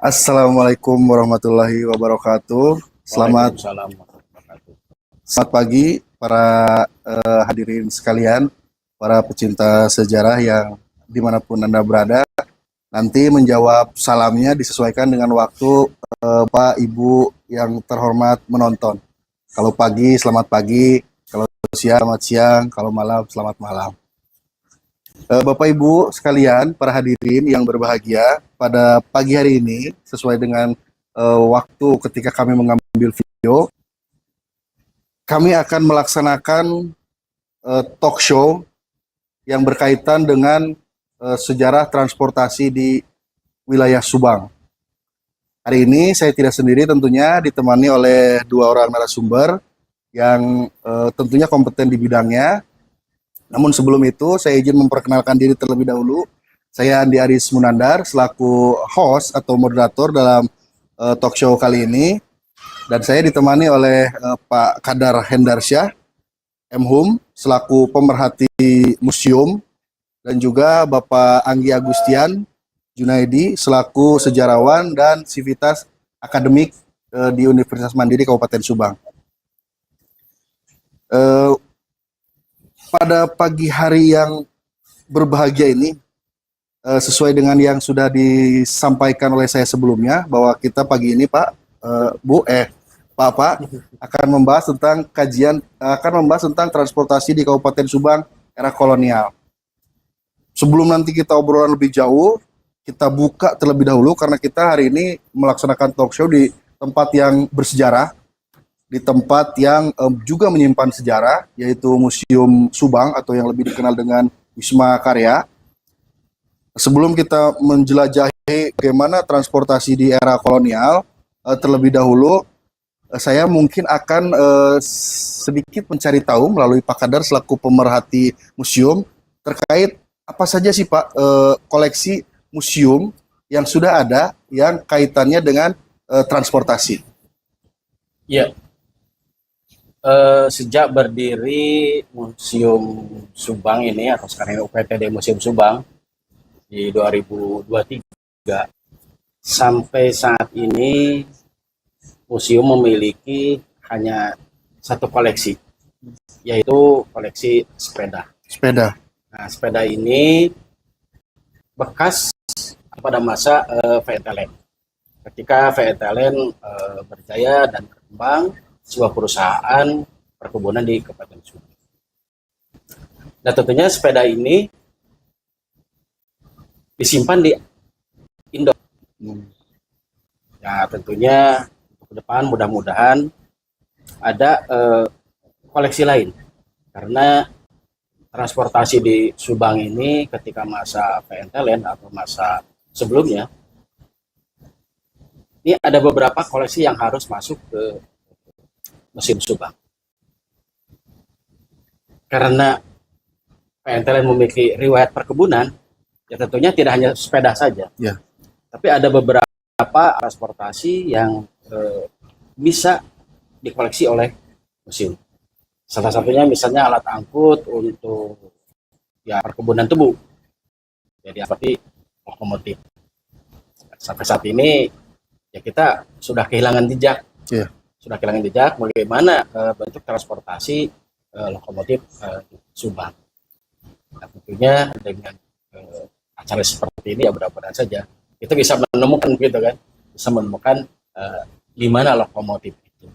Assalamualaikum warahmatullahi wabarakatuh. Selamat Waalaikumsalam warahmatullahi wabarakatuh. selamat pagi para hadirin sekalian, para pecinta sejarah yang dimanapun Anda berada. Nanti menjawab salamnya disesuaikan dengan waktu Pak Ibu yang terhormat menonton. Kalau pagi, selamat pagi. Kalau siang, selamat siang. Kalau malam, selamat malam. Bapak Ibu sekalian, para hadirin yang berbahagia, pada pagi hari ini sesuai dengan waktu ketika kami mengambil video, kami akan melaksanakan talk show yang berkaitan dengan sejarah transportasi di wilayah Subang. Hari ini saya tidak sendiri, tentunya ditemani oleh dua orang narasumber yang tentunya kompeten di bidangnya. Namun sebelum itu, saya izin memperkenalkan diri terlebih dahulu. Saya Andi Aris Munandar, selaku host atau moderator dalam talk show kali ini. Dan saya ditemani oleh Pak Kadar Hendarsyah, M.Hum, selaku pemerhati museum. Dan juga Bapak Anggi Agustian Junaidi, selaku sejarawan dan sivitas akademik di Universitas Mandiri Kabupaten Subang. Pada pagi hari yang berbahagia ini, sesuai dengan yang sudah disampaikan oleh saya sebelumnya, bahwa kita pagi ini Pak, Pak akan membahas tentang transportasi di Kabupaten Subang era kolonial. Sebelum nanti kita obrolan lebih jauh, kita buka terlebih dahulu karena kita hari ini melaksanakan talk show di tempat yang bersejarah, di tempat yang juga menyimpan sejarah, yaitu Museum Subang atau yang lebih dikenal dengan Wisma Karya. Sebelum kita menjelajahi bagaimana transportasi di era kolonial, terlebih dahulu saya mungkin akan sedikit mencari tahu melalui Pak Kadar selaku pemerhati museum terkait apa saja sih Pak koleksi museum yang sudah ada yang kaitannya dengan transportasi. Ya, sejak berdiri Museum Subang ini atau sekarang UPTD Museum Subang di 2023 sampai saat ini museum memiliki hanya satu koleksi, yaitu koleksi sepeda. Sepeda. Nah, sepeda ini bekas pada masa VNTLN. Ketika VNTLN berjaya dan berkembang, sebuah perusahaan perkebunan di Kabupaten Subang. Nah, tentunya sepeda ini disimpan di Indo. Ya, tentunya ke depan mudah-mudahan ada koleksi lain, karena transportasi di Subang ini ketika masa VNTLN atau masa sebelumnya, ini ada beberapa koleksi yang harus masuk ke Museum Subang. Karena PNTLN memiliki riwayat perkebunan, ya tentunya tidak hanya sepeda saja, tapi ada beberapa transportasi yang bisa dikoleksi oleh museum. Salah satunya misalnya alat angkut untuk ya perkebunan tebu, jadi seperti lokomotif. Sampai saat ini ya kita sudah kehilangan jejak. Sudah kehilangan jejak bagaimana bentuk transportasi lokomotif Subang. Nah, tentunya dengan acara seperti ini ya mudah-mudahan saja kita bisa menemukan gitu kan, bisa menemukan di mana lokomotif itu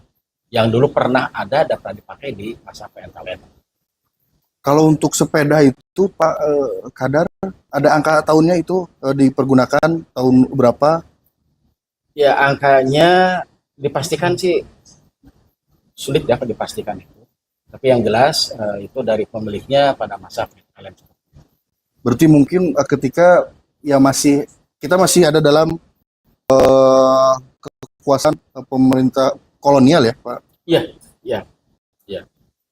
yang dulu pernah ada dan pernah dipakai di masa PNTLN. Kalau untuk sepeda itu Pak Kadar, ada angka tahunnya itu dipergunakan tahun berapa? Ya, angkanya dipastikan sih sulit dapat dipastikan itu. Tapi yang jelas itu dari pemiliknya pada masa PNTLN. Berarti mungkin ketika ya kita masih ada dalam kekuasaan pemerintah kolonial ya, Pak? Iya.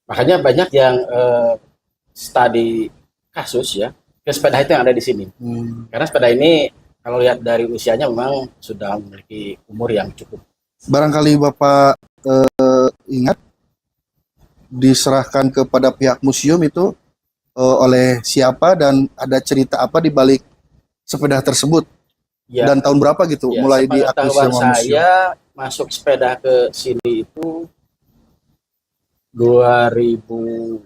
Makanya banyak yang studi kasus ya ke sepeda itu yang ada di sini. Karena sepeda ini kalau lihat dari usianya memang sudah memiliki umur yang cukup. Barangkali Bapak ingat diserahkan kepada pihak museum itu oleh siapa dan ada cerita apa di balik sepeda tersebut? Ya, dan tahun berapa gitu ya, mulai diakuisisi sepengetahuan sama museum? saya masuk sepeda ke sini itu 2024.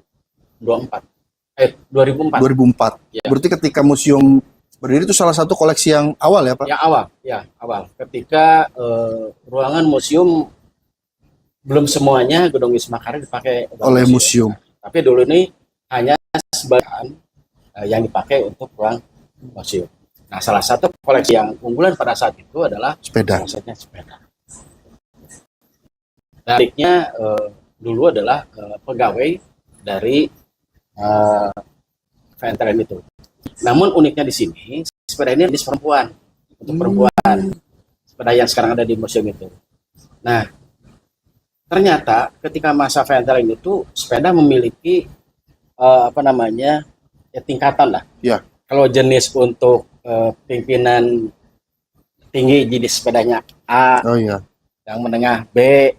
2004. 2004. Ya. Berarti ketika museum berdiri itu salah satu koleksi yang awal ya Pak? Ya awal. Ketika ruangan museum belum semuanya gedung Wisma Karya dipakai Oleh museum. Tapi dulu ini hanya sebagian yang dipakai untuk ruang museum. Nah, salah satu koleksi yang unggulan pada saat itu adalah sepeda. Sepeda. Tariknya dulu adalah pegawai dari VNTRN itu. Namun uniknya di sini, sepeda ini jenis perempuan, untuk perempuan. Sepeda yang sekarang ada di museum itu. Nah, ternyata ketika masa VNTRN itu sepeda memiliki tingkatan lah. Ya. Kalau jenis untuk pimpinan tinggi jenis sepedanya A, yang menengah B,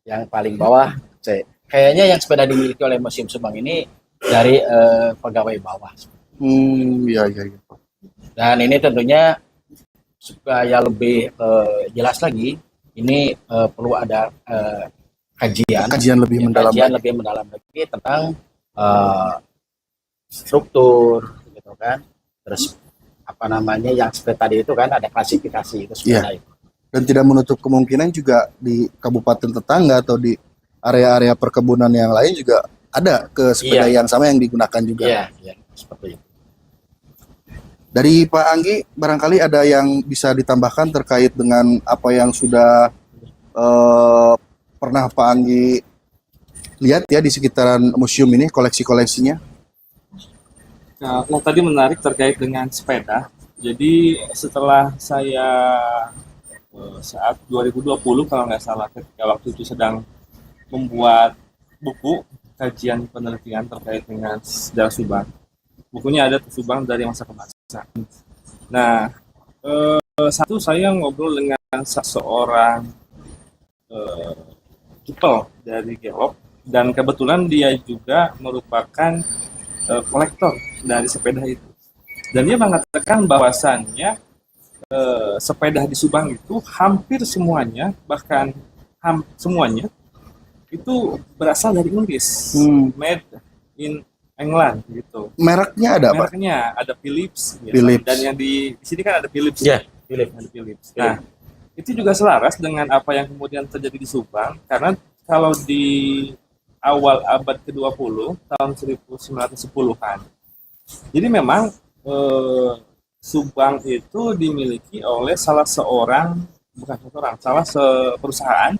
yang paling bawah C. Kayaknya yang sepeda dimiliki oleh Museum Subang ini dari pegawai bawah. Iya. Dan ini tentunya supaya lebih jelas lagi, ini perlu ada kajian lebih mendalam lagi tentang struktur, gitu kan. Terus yang seperti tadi itu kan ada klasifikasi itu sepeda itu. Dan tidak menutup kemungkinan juga di kabupaten tetangga atau di area-area perkebunan yang lain juga ada ke sepeda yang sama yang digunakan juga. Iya, seperti itu. Dari Pak Anggi, barangkali ada yang bisa ditambahkan terkait dengan apa yang sudah pernah Pak Anggi lihat ya di sekitaran museum ini, koleksi-koleksinya? Nah, tadi menarik terkait dengan sepeda. Jadi setelah saya saat 2020 kalau nggak salah, ketika waktu itu sedang membuat buku kajian penelitian terkait dengan sejarah Subang. Bukunya ada Subang dari masa ke masa. Nah, satu saya ngobrol dengan seseorang people dari Gelok, dan kebetulan dia juga merupakan kolektor dari sepeda itu. Dan dia mengatakan bahwasannya sepeda di Subang itu hampir semuanya, bahkan semuanya itu berasal dari Inggris, made in England gitu. Mereknya ada apa? Mereknya ada Philips. Philips. Dan yang di sini kan ada Philips. Ya, Philips. Nah, itu juga selaras dengan apa yang kemudian terjadi di Subang, karena kalau di awal abad ke-20 tahun 1910-an. Jadi memang Subang itu dimiliki oleh salah perusahaan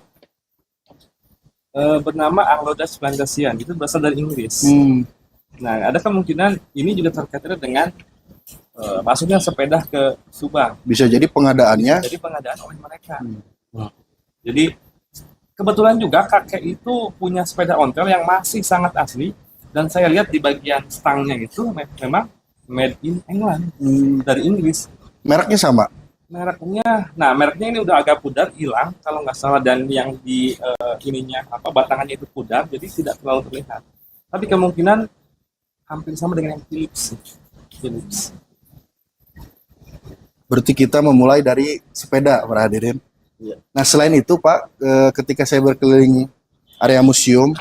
bernama Anglo-Dutch Plantation, itu berasal dari Inggris. Nah, ada kemungkinan ini juga terkait dengan masuknya sepeda ke Subang. Bisa jadi pengadaannya. Jadi pengadaan oleh mereka. Jadi kebetulan juga kakek itu punya sepeda ontel yang masih sangat asli, dan saya lihat di bagian stangnya itu memang made in England, dari Inggris. Mereknya sama? Mereknya ini udah agak pudar, hilang kalau nggak salah, dan yang di batangannya itu pudar, jadi tidak terlalu terlihat. Tapi kemungkinan hampir sama dengan yang Philips. Berarti kita memulai dari sepeda, para hadirin. Nah, selain itu Pak, ketika saya berkeliling area museum,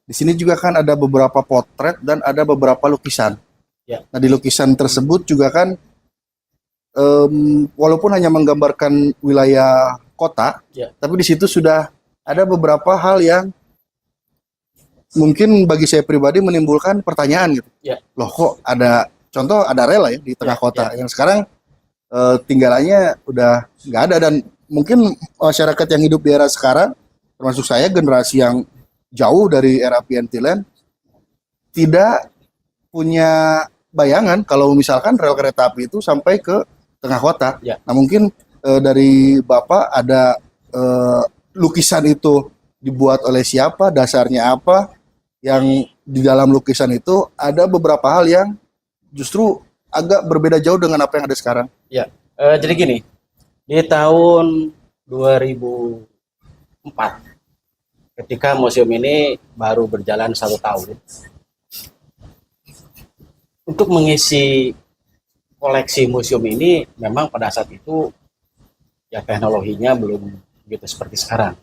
di sini juga kan ada beberapa potret dan ada beberapa lukisan. Nah, di lukisan tersebut juga kan walaupun hanya menggambarkan wilayah kota, tapi di situ sudah ada beberapa hal yang mungkin bagi saya pribadi menimbulkan pertanyaan gitu. Loh, kok ada contoh ada rel ya di tengah kota yang sekarang tinggalannya udah nggak ada, dan mungkin masyarakat yang hidup di era sekarang, termasuk saya generasi yang jauh dari era PNT Land, tidak punya bayangan kalau misalkan rel kereta api itu sampai ke tengah kota. Nah, mungkin dari Bapak ada lukisan itu dibuat oleh siapa, dasarnya apa, yang di dalam lukisan itu ada beberapa hal yang justru agak berbeda jauh dengan apa yang ada sekarang. Jadi gini, di tahun 2004, ketika museum ini baru berjalan 1 tahun, untuk mengisi koleksi museum ini memang pada saat itu ya teknologinya belum begitu seperti sekarang.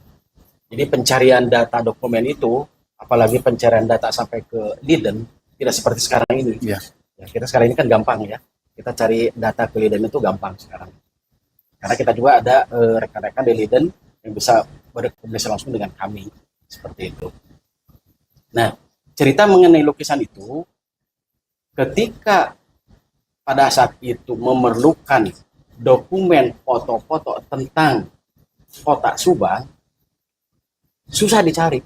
Jadi pencarian data dokumen itu, apalagi pencarian data sampai ke Leiden, tidak seperti sekarang ini. Iya. Ya, kita sekarang ini kan gampang ya. Kita cari data ke Leiden itu gampang sekarang. Karena kita juga ada rekan-rekan di Leiden yang bisa berkomunikasi langsung dengan kami. Seperti itu. Nah, cerita mengenai lukisan itu, ketika pada saat itu memerlukan dokumen foto-foto tentang kota Subang, susah dicari.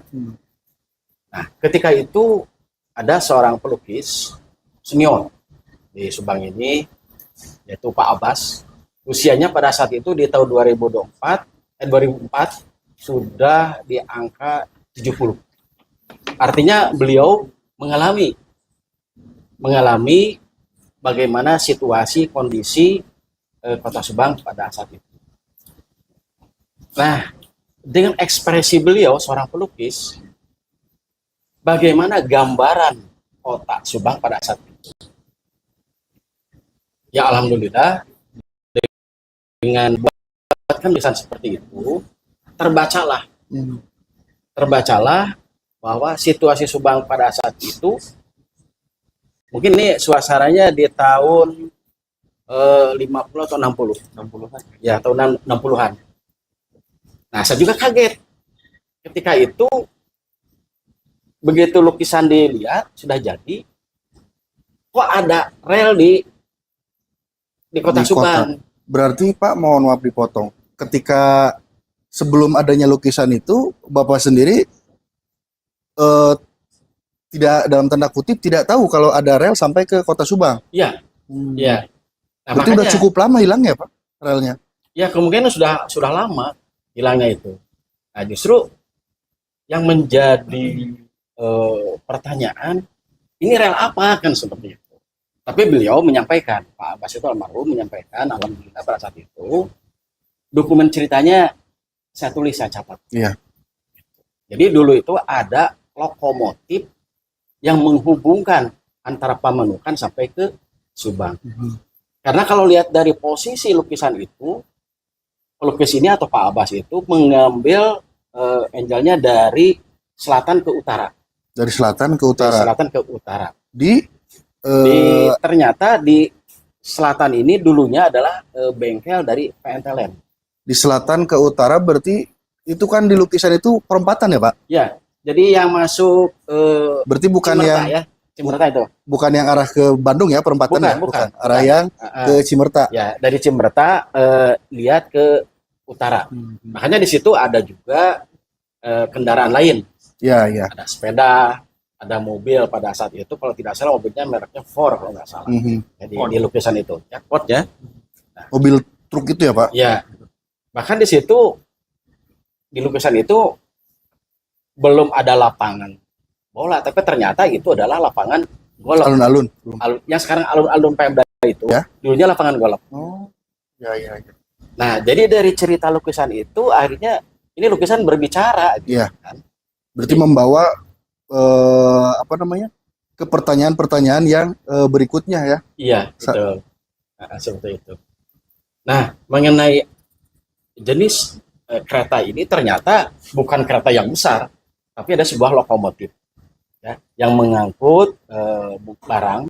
Nah, ketika itu ada seorang pelukis senior di Subang ini, yaitu Pak Abbas. Usianya pada saat itu di tahun 2004 sudah di angka 70. Artinya beliau mengalami bagaimana situasi kondisi kota Subang pada saat itu. Nah, dengan ekspresi beliau seorang pelukis, bagaimana gambaran kota Subang pada saat itu. Ya alhamdulillah dengan buatkan tulisan seperti itu, terbacalah bahwa situasi Subang pada saat itu, mungkin ini suasananya di tahun 50 atau 60-an. Ya, tahun 60-an. Nah, saya juga kaget ketika itu begitu lukisan dilihat sudah jadi, kok ada rel di kota Subang. Berarti Pak, mohon maaf dipotong. Ketika sebelum adanya lukisan itu, Bapak sendiri tidak, dalam tanda kutip, tidak tahu kalau ada rel sampai ke kota Subang. Iya. Iya. Nah, berarti udah cukup lama hilangnya Pak relnya? Ya kemungkinan sudah lama hilangnya itu. Nah, justru yang menjadi pertanyaan, ini rel apa kan seperti itu. Tapi beliau menyampaikan, Pak Abbas itu almarhum menyampaikan, alhamdulillah pada saat itu dokumen ceritanya saya tulis, saya catat. Iya. Jadi dulu itu ada lokomotif yang menghubungkan antara Pamanukan sampai ke Subang. Karena kalau lihat dari posisi lukisan itu, pelukis ini atau Pak Abbas itu mengambil angelnya dari selatan ke utara. Dari selatan ke utara. Dari selatan ke utara. Ternyata di selatan ini dulunya adalah bengkel dari PNTLN. Di selatan ke utara berarti itu kan di lukisan itu perempatan ya Pak? Ya, jadi yang masuk berarti bukan Cimerta, yang ya, Cimerta itu. Bukan yang arah ke Bandung ya perempatan ya? Bukan. Arah yang ke Cimerta. Ya, dari Cimerta lihat ke utara. Makanya di situ ada juga kendaraan lain. Ya, ya. Ada sepeda, ada mobil pada saat itu, kalau tidak salah mobilnya mereknya Ford kalau nggak salah. Jadi di lukisan itu, ya Ford ya. Nah, mobil truk itu ya Pak? Ya. Bahkan di situ di lukisan itu belum ada lapangan bola, tapi ternyata itu adalah lapangan golf. Alun-alun. Yang sekarang alun-alun Pemda itu, ya? Dulunya lapangan golf. Oh, ya, ya, ya. Nah, jadi dari cerita lukisan itu akhirnya ini lukisan berbicara. Gitu, ya. Kan? Berarti membawa ke pertanyaan-pertanyaan yang berikutnya ya? Iya, betul. Seperti itu. Nah, mengenai jenis kereta ini ternyata bukan kereta yang besar, tapi ada sebuah lokomotif ya, yang mengangkut barang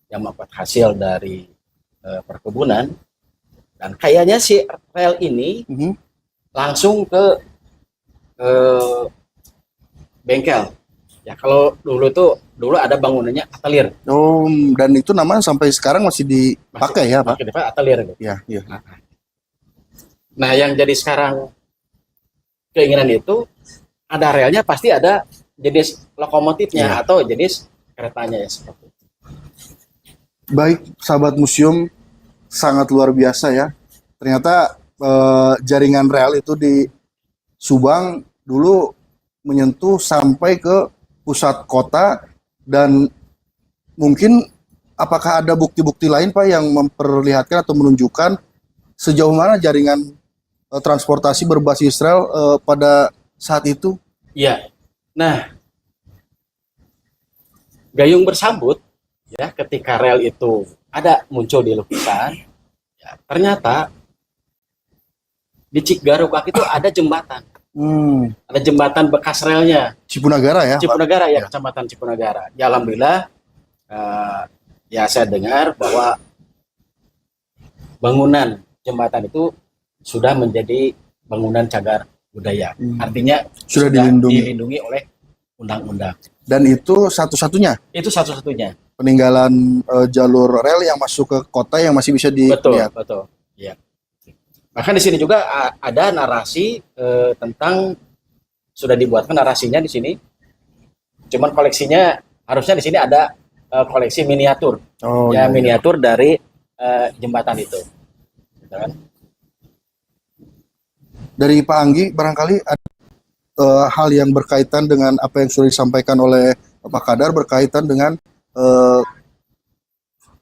yang mengangkut hasil dari perkebunan, dan kayaknya si rel ini langsung ke bengkel ya. Kalau dulu ada bangunannya atelier. Oh, dan itu namanya sampai sekarang masih dipakai ya Pak? Masih dipakai atelier gitu. Ya, ya. Nah, yang jadi sekarang keinginan itu ada relnya, pasti ada jenis lokomotifnya atau jenis keretanya ya seperti itu. Baik, sahabat museum, sangat luar biasa ya. Ternyata jaringan rel itu di Subang dulu menyentuh sampai ke pusat kota, dan mungkin apakah ada bukti-bukti lain Pak yang memperlihatkan atau menunjukkan sejauh mana jaringan transportasi berbasis rel pada saat itu? Iya. Nah, gayung bersambut ya, ketika rel itu ada muncul di lukisan, ya, ternyata di Cigarukak itu ada jembatan. Ada jembatan bekas relnya. Cipunagara ya, Cipunagara ya, Pak? Kecamatan Cipunagara. Ya alhamdulillah, ya saya dengar bahwa bangunan jembatan itu sudah menjadi bangunan cagar budaya. Artinya Sudah dilindungi oleh undang-undang. Dan itu satu-satunya Itu satu-satunya. peninggalan jalur rel yang masuk ke kota yang masih bisa dilihat. Betul. Ya. Bahkan di sini juga ada narasi tentang, sudah dibuatkan narasinya di sini. Cuman koleksinya harusnya di sini ada koleksi miniatur. Miniatur dari jembatan itu. Gitu kan? Dari Pak Anggi barangkali ada hal yang berkaitan dengan apa yang sudah disampaikan oleh Pak Kadar berkaitan dengan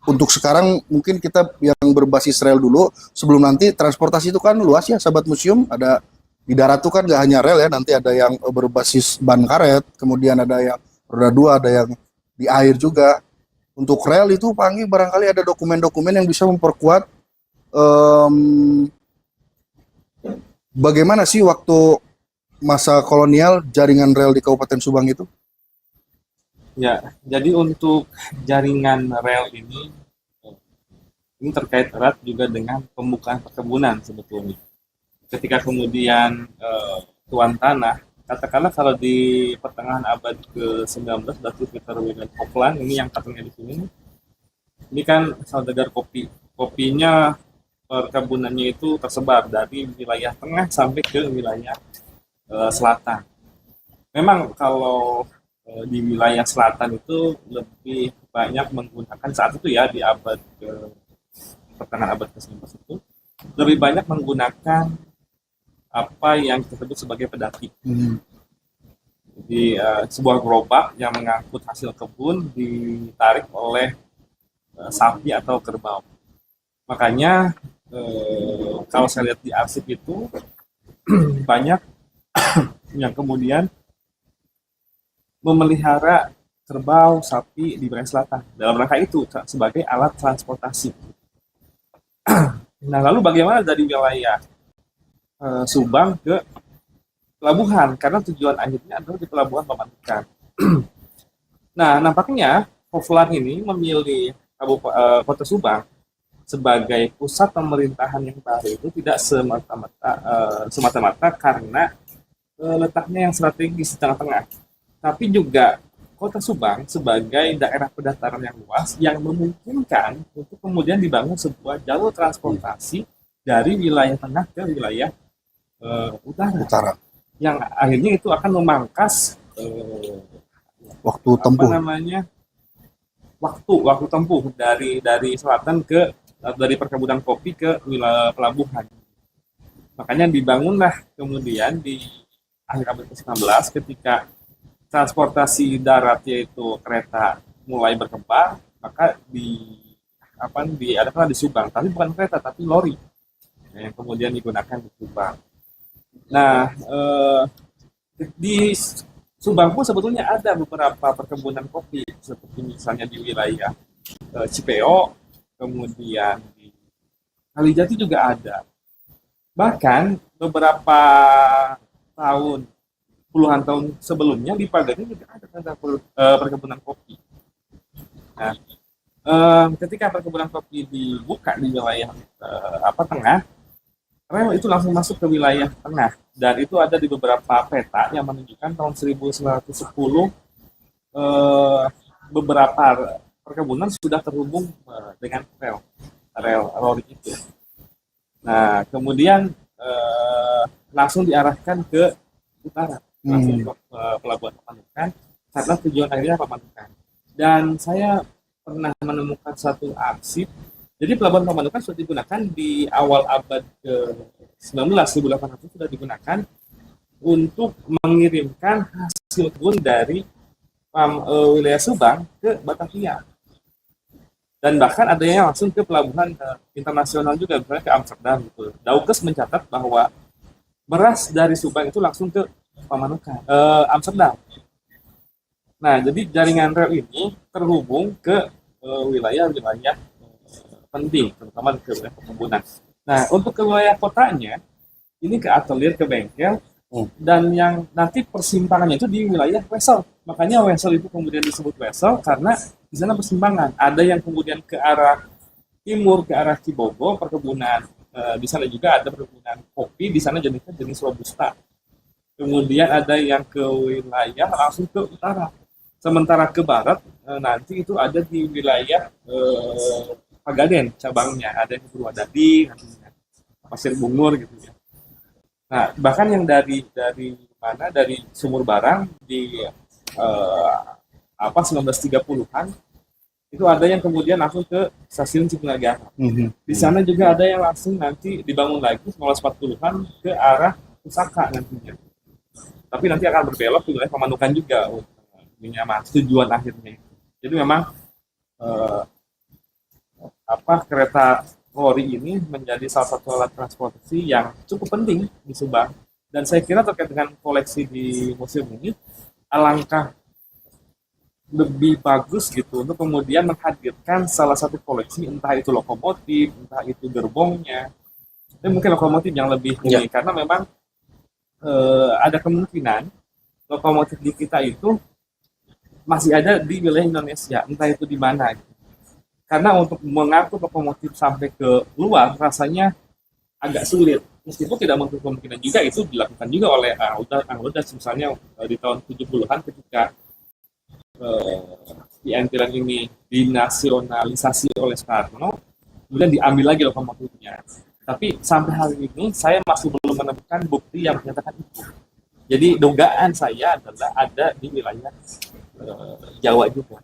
untuk sekarang mungkin kita yang berbasis rel dulu, sebelum nanti transportasi itu kan luas ya sahabat museum, ada di darat tuh kan gak hanya rel ya, nanti ada yang berbasis ban karet, kemudian ada yang roda dua, ada yang di air juga. Untuk rel itu Pak Anggi barangkali ada dokumen-dokumen yang bisa memperkuat bagaimana sih waktu masa kolonial jaringan rel di Kabupaten Subang itu? Ya, jadi untuk jaringan rel ini terkait erat juga dengan pembukaan perkebunan sebetulnya. Ketika kemudian tuan tanah, katakanlah kalau di pertengahan abad ke-19 berarti Peter William Hoagland ini yang katanya di sini, ini kan saudagar kopi. Kopinya perkebunannya itu tersebar dari wilayah tengah sampai ke wilayah selatan. Memang kalau di wilayah selatan itu lebih banyak menggunakan saat itu ya di abad pertengahan abad ke-19 itu lebih banyak menggunakan apa yang disebut sebagai pedati. Jadi sebuah gerobak yang mengangkut hasil kebun ditarik oleh sapi atau kerbau. Makanya kalau saya lihat di arsip itu banyak yang kemudian memelihara kerbau, sapi di wilayah selatan. Dalam rangka itu sebagai alat transportasi. Nah, lalu bagaimana dari wilayah Subang ke pelabuhan? Karena tujuan akhirnya adalah di pelabuhan Pamanukan. Nah, nampaknya Hoagland ini memilih Kota Subang sebagai pusat pemerintahan yang baru itu tidak semata-mata karena letaknya yang strategis di tengah-tengah, tapi juga Kota Subang sebagai daerah pendataran yang luas yang memungkinkan untuk kemudian dibangun sebuah jalur transportasi dari wilayah tengah ke wilayah utara, yang akhirnya itu akan memangkas waktu tempuh. Waktu tempuh dari selatan ke dari perkebunan kopi ke wilayah pelabuhan. Makanya dibangunlah kemudian di akhir abad ke-19 ketika transportasi darat yaitu kereta mulai berkembang, maka diadakan di Subang, tapi bukan kereta tapi lori yang kemudian digunakan di Subang. Nah, di Subang pun sebetulnya ada beberapa perkebunan kopi seperti misalnya di wilayah Cipeo, kemudian di Kalijati juga ada. Bahkan beberapa puluhan tahun sebelumnya di Pagani juga ada perkebunan kopi. Nah, ketika perkebunan kopi dibuka di wilayah tengah, rel itu langsung masuk ke wilayah tengah, dan itu ada di beberapa peta yang menunjukkan tahun 1910 beberapa perkebunan sudah terhubung dengan rel lori itu. Nah, kemudian langsung diarahkan ke utara, langsung ke pelabuhan Pamanukan, karena tujuan akhirnya Pamanukan. Dan saya pernah menemukan satu arsip. Jadi pelabuhan Pamanukan sudah digunakan di awal abad ke-19, 1800 sudah digunakan untuk mengirimkan hasil kebun dari wilayah Subang ke Batavia. Dan bahkan ada yang langsung ke pelabuhan internasional juga, misalnya ke Amsterdam gitu. Daukes mencatat bahwa beras dari Subang itu langsung ke Pamanukan, Amsterdam. Nah, jadi jaringan rel ini terhubung ke wilayah-wilayah penting, terutama ke wilayah perkebunan. Nah, untuk ke wilayah kotanya, ini ke atelier, ke bengkel, dan yang nanti persimpangannya itu di wilayah Wesel. Makanya Wesel itu kemudian disebut Wesel karena di sana persimpangan. Ada yang kemudian ke arah timur, ke arah Cibogo, perkebunan. Di sana juga ada perkebunan kopi, di sana jenisnya jenis robusta. Kemudian ada yang ke wilayah langsung ke utara. Sementara ke barat nanti itu ada di wilayah Pagaden cabangnya, ada yang ke Purwadadi, Pasir Bungur gitu ya. Nah, bahkan yang dari mana, dari Sumur Barang di 1930-an itu ada yang kemudian langsung ke stasiun Cipunagara. Di sana juga ada yang langsung nanti dibangun lagi 1940-an ke arah Pusaka nantinya. Tapi nanti akan berbelok ke wilayah Pamanukan juga tujuan akhirnya. Jadi memang kereta Lori ini menjadi salah satu alat transportasi yang cukup penting di Subang. Dan saya kira terkait dengan koleksi di museum ini, alangkah lebih bagus gitu untuk kemudian menghadirkan salah satu koleksi, entah itu lokomotif, entah itu gerbongnya, dan mungkin lokomotif yang lebih ini, karena memang ada kemungkinan lokomotif di kita itu masih ada di wilayah Indonesia, entah itu di mana gitu. Karena untuk mengangkut lokomotif sampai ke luar rasanya agak sulit. Meskipun tidak menutup kemungkinan juga itu dilakukan juga oleh anggota misalnya di tahun 70-an ketika IM ini dinasionalisasi oleh Soekarno, kemudian diambil lagi lokomotifnya. Tapi sampai hari ini saya masih belum menemukan bukti yang menyatakan itu. Jadi dugaan saya adalah ada di wilayah Jawa juga.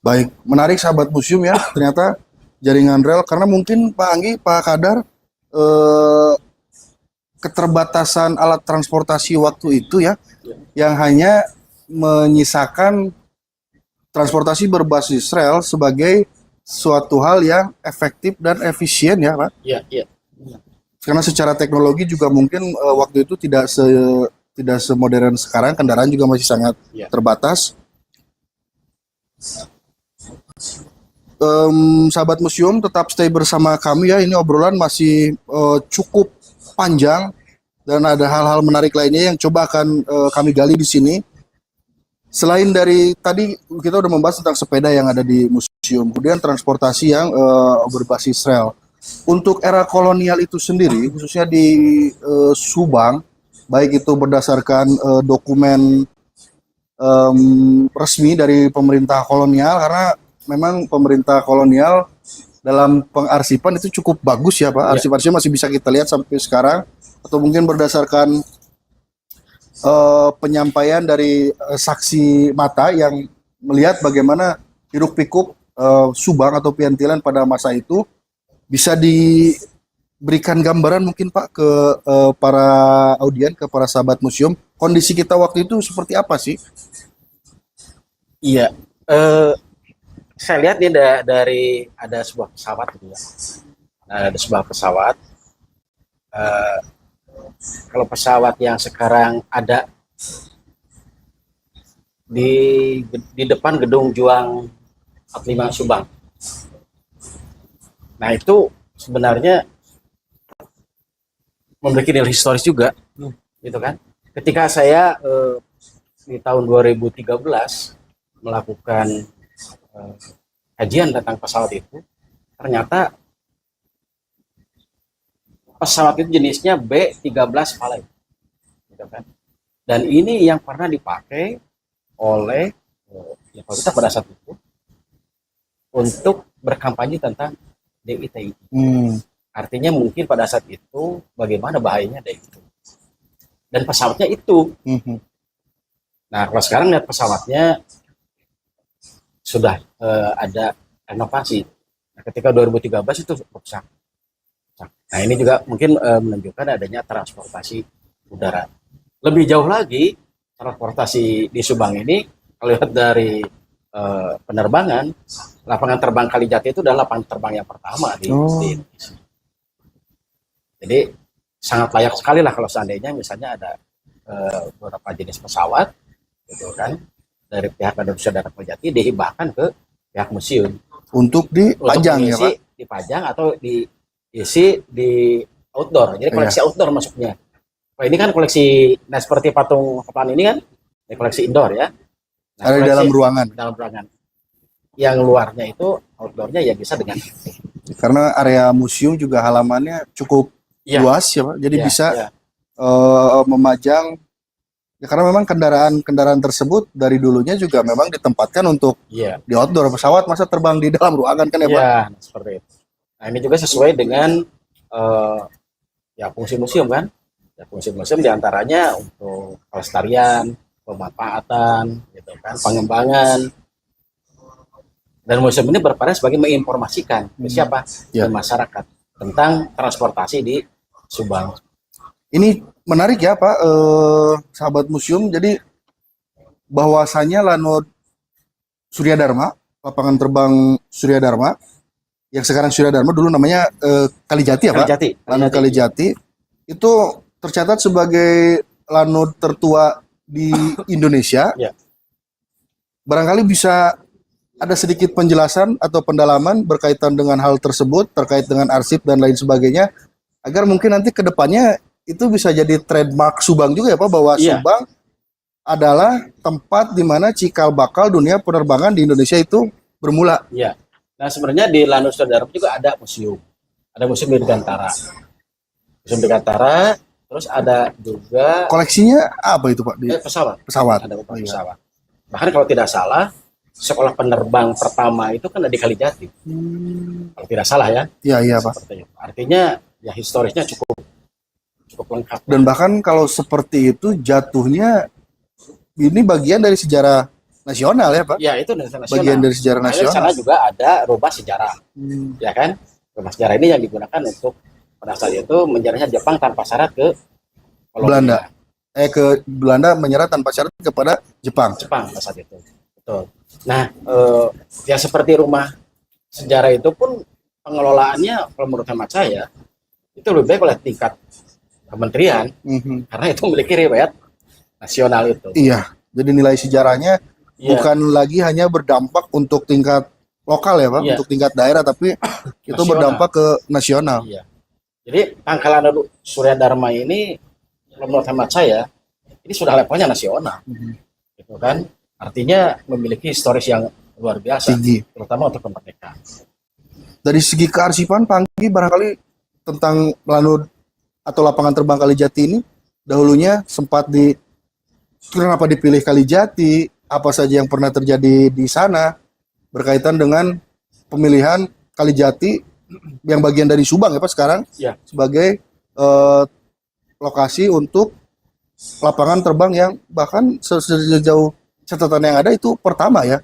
Baik, menarik sahabat museum ya, ternyata jaringan rel, karena mungkin Pak Anggi, Pak Kadar, keterbatasan alat transportasi waktu itu ya, yang hanya menyisakan transportasi berbasis rel sebagai suatu hal yang efektif dan efisien ya Pak? Iya. Karena secara teknologi juga mungkin waktu itu tidak semodern sekarang, kendaraan juga masih sangat terbatas. Sahabat museum tetap stay bersama kami ya, ini obrolan masih cukup panjang dan ada hal-hal menarik lainnya yang coba akan kami gali di sini. Selain dari tadi kita udah membahas tentang sepeda yang ada di museum, kemudian transportasi yang berbasis rel. Untuk era kolonial itu sendiri, khususnya di Subang, baik itu berdasarkan dokumen resmi dari pemerintah kolonial, karena memang pemerintah kolonial dalam pengarsipan itu cukup bagus ya Pak. Arsip-arsipnya masih bisa kita lihat sampai sekarang, atau mungkin berdasarkan penyampaian dari saksi mata yang melihat bagaimana hiruk pikuk Subang atau Piantilan pada masa itu. Bisa diberikan gambaran mungkin Pak ke para audien, ke para sahabat museum, kondisi kita waktu itu seperti apa sih? Iya, saya lihat nih dari ada sebuah pesawat gitu ya. Ada sebuah pesawat. Kalau pesawat yang sekarang ada di depan gedung Juang 45 Subang. Nah itu sebenarnya memiliki nilai historis juga, gitu kan? Ketika saya di tahun 2013 melakukan kajian tentang pesawat itu, ternyata pesawat itu jenisnya B-13 Valai, gitu kan? Dan ini yang pernah dipakai oleh pemerintah pada saat itu untuk berkampanye tentang DITI. Artinya mungkin pada saat itu bagaimana bahayanya DITI. Dan pesawatnya itu. Nah kalau sekarang lihat pesawatnya sudah ada renovasi. Nah, ketika 2013 itu rusak. Nah ini juga mungkin menunjukkan adanya transportasi udara. Lebih jauh lagi transportasi di Subang ini, kalau lihat dari penerbangan, lapangan terbang Kalijati itu adalah lapangan terbang yang pertama di Indonesia. Jadi sangat layak sekali lah kalau seandainya misalnya ada beberapa jenis pesawat, gitu kan, dari pihak Indonesia Darat Kalijati dihibahkan ke pihak museum. Untuk dipajang ya Pak? Dipajang atau diisi di outdoor. Jadi koleksi outdoor masuknya. Nah, ini kan koleksi, nah seperti patung papan ini kan, ini koleksi indoor ya. Nah, ada di dalam ruangan. Dalam ruangan. Yang luarnya itu outdoornya ya bisa dengan. Karena area museum juga halamannya cukup luas ya Pak. Jadi bisa memajang. Ya, karena memang kendaraan tersebut dari dulunya juga memang ditempatkan untuk di outdoor. Pesawat masa terbang di dalam ruangan kan ya Pak? Iya, seperti itu. Nah ini juga sesuai dengan ya fungsi museum kan. Ya, fungsi museum diantaranya untuk pelestarian, pemanfaatan, gitu kan, pengembangan. Dan museum ini berperan sebagai menginformasikan ke siapa? Ke masyarakat tentang transportasi di Subang. Ini menarik ya Pak, sahabat museum. Jadi bahwasanya Lanut Surya Dharma, lapangan terbang Surya Dharma, yang sekarang Surya Dharma dulu namanya Kalijati ya Pak? Lanut Kalijati itu tercatat sebagai lanut tertua di Indonesia. Barangkali bisa ada sedikit penjelasan atau pendalaman berkaitan dengan hal tersebut, terkait dengan arsip dan lain sebagainya, agar mungkin nanti ke depannya itu bisa jadi trademark Subang juga ya Pak, bahwa Subang adalah tempat di mana cikal bakal dunia penerbangan di Indonesia itu bermula. Iya. Nah sebenarnya di Lanut Surya Dharma juga ada museum. Ada museum di Dirgantara. Museum Dirgantara, terus ada juga koleksinya apa itu Pak? Pesawat. Ada pesawat. Bahkan kalau tidak salah, sekolah penerbang pertama itu kan di Kalijati. Kalau tidak salah ya. Iya Pak. Artinya ya historisnya cukup lengkap. Dan bahkan kalau seperti itu jatuhnya ini bagian dari sejarah nasional ya Pak? Ya itu nasional. Bagian dari sejarah nasional. Di sana juga ada rumah sejarah, ya kan? Rumah sejarah ini yang digunakan untuk pada saat itu menyerahnya Jepang tanpa syarat ke Belanda. Ke Belanda menyerah tanpa syarat kepada Jepang. Pada saat itu. Betul. Nah, ya seperti rumah sejarah itu pun pengelolaannya kalau menurut hemat saya itu lebih baik oleh tingkat kementerian, karena itu memiliki riwayat nasional itu. Iya, jadi nilai sejarahnya bukan lagi hanya berdampak untuk tingkat lokal ya Pak, untuk tingkat daerah, tapi itu berdampak ke nasional. Iya. Jadi Pangkalan Surya Dharma ini menurut hemat saya ini sudah levelnya nasional, gitu kan? Artinya memiliki historis yang luar biasa, terutama untuk kemerdekaan. Dari segi kearsipan, Panggi barangkali tentang Lanut atau lapangan terbang Kalijati ini dahulunya sempat kenapa dipilih Kalijati, apa saja yang pernah terjadi di sana berkaitan dengan pemilihan Kalijati yang bagian dari Subang ya Pak sekarang sebagai lokasi untuk lapangan terbang yang bahkan sejauh catatan yang ada itu pertama ya.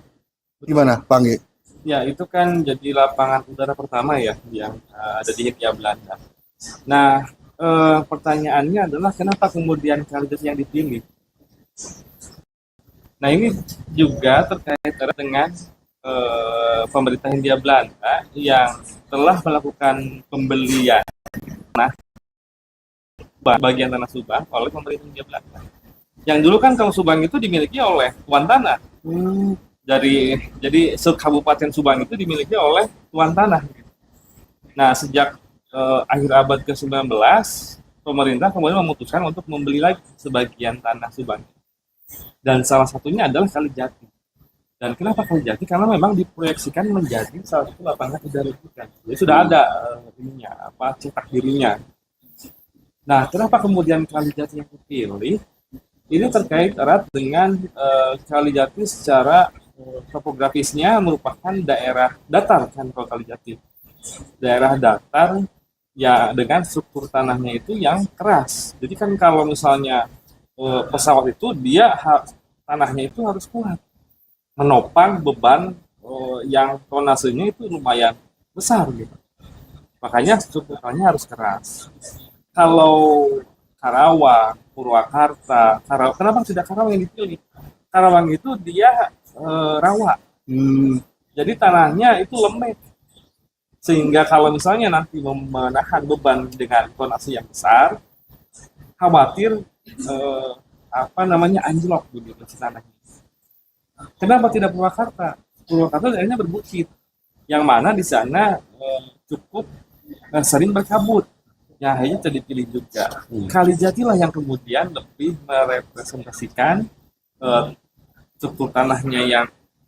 Gimana Panggi? Ya itu kan jadi lapangan udara pertama ya yang ada di Hindia Belanda. Nah pertanyaannya adalah kenapa kemudian Kalijati yang dipilih? Nah ini juga terkait dengan pemerintah Hindia Belanda yang telah melakukan pembelian tanah bagian tanah Subang oleh pemerintah Hindia Belanda. Yang dulu kan kalau Subang itu dimiliki oleh tuan tanah. Jadi Kabupaten Subang itu dimiliki oleh tuan tanah. Nah sejak akhir abad ke-19, pemerintah kemudian memutuskan untuk membeli lagi sebagian tanah Subang. Dan salah satunya adalah Kalijati. Dan kenapa Kalijati? Karena memang diproyeksikan menjadi salah satu lapangan udara juga. Jadi sudah ada cetak dirinya. Nah, kenapa kemudian Kalijati yang dipilih? Ini terkait erat dengan Kalijati secara topografisnya merupakan daerah datar kan kalau Kalijati. Daerah datar ya dengan struktur tanahnya itu yang keras. Jadi kan kalau misalnya pesawat itu tanahnya itu harus kuat menopang beban yang tonasenya itu lumayan besar gitu. Makanya strukturnya harus keras. Kalau Karawang, Purwakarta, kenapa tidak Karawang yang dipilih? Karawang itu dia rawa. Jadi tanahnya itu lembek. Sehingga kalau misalnya nanti menahan beban dengan tonase yang besar, khawatir anjlok begitu tanahnya. Kenapa tidak Purwakarta? Purwakarta daerahnya berbukit. yang mana di sana cukup sering berkabut. Ya, akhirnya itu dipilih juga. Kalijati lah yang kemudian lebih merepresentasikan struktur tanahnya yang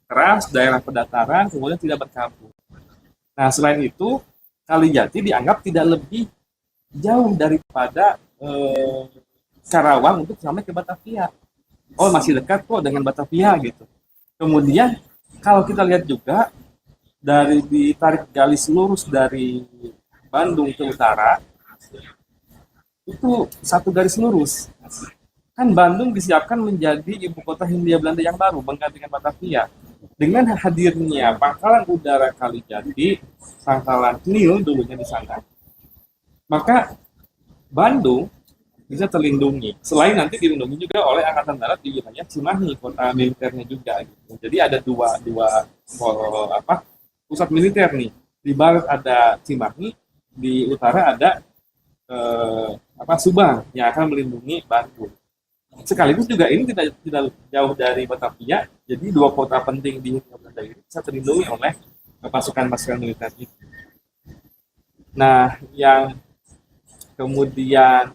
keras, daerah pedataran, kemudian tidak berkabut. Nah, selain itu, Kalijati dianggap tidak lebih jauh daripada Karawang untuk sampai ke Batavia. Oh, masih dekat kok dengan Batavia gitu. Kemudian, kalau kita lihat juga, dari ditarik garis lurus dari Bandung ke utara, itu satu garis lurus. Kan Bandung disiapkan menjadi ibu kota Hindia Belanda yang baru, menggantikan Batavia. Dengan hadirnya pangkalan udara Kalijati, pangkalan NIL dulunya di sana, maka Bandung bisa terlindungi. Selain nanti dilindungi juga oleh Angkatan Darat di wilayah Cimahi, kota militernya juga. Gitu. Jadi ada dua pusat militer nih. Di barat ada Cimahi, di utara ada Subang yang akan melindungi Bandung. Sekaligus juga ini tidak jauh dari Batavia, jadi dua kota penting di Hindia Belanda ini bisa terlindungi oleh pasukan-pasukan militer itu. Nah, yang kemudian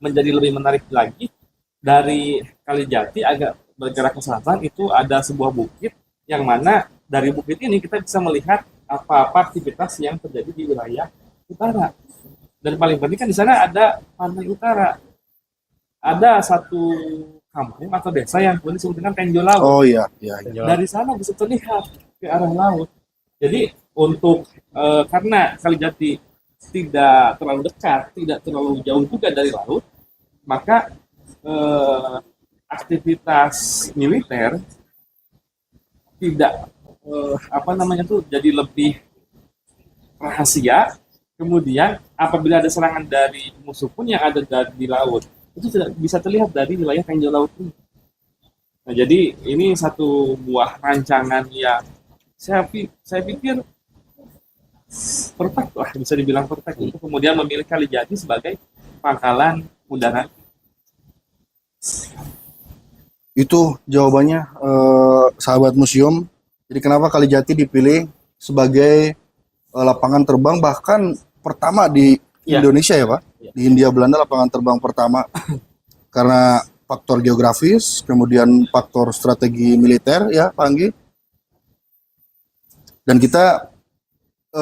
menjadi lebih menarik lagi, dari Kalijati agak bergerak ke selatan itu ada sebuah bukit yang mana dari bukit ini kita bisa melihat apa-apa aktivitas yang terjadi di wilayah utara. Dan paling penting kan di sana ada pantai utara. Ada satu kampung atau desa yang kemudian disebut dengan Tenjo Laut. Oh iya. Dari sana bisa terlihat ke arah laut. Jadi untuk karena Kalijati tidak terlalu dekat, tidak terlalu jauh juga dari laut, maka aktivitas militer tidak jadi lebih rahasia. Kemudian apabila ada serangan dari musuh pun yang ada di laut, itu tidak bisa terlihat dari wilayah Tenjo Laut ini. Nah, jadi ini satu buah rancangan yang saya pikir perfect lah, bisa dibilang perfect untuk kemudian memilih Kalijati sebagai pangkalan udara. Itu jawabannya, sahabat museum. Jadi kenapa Kalijati dipilih sebagai lapangan terbang bahkan pertama di Indonesia ya Pak? Di Hindia Belanda lapangan terbang pertama karena faktor geografis, kemudian faktor strategi militer ya Pak Anggi. Dan kita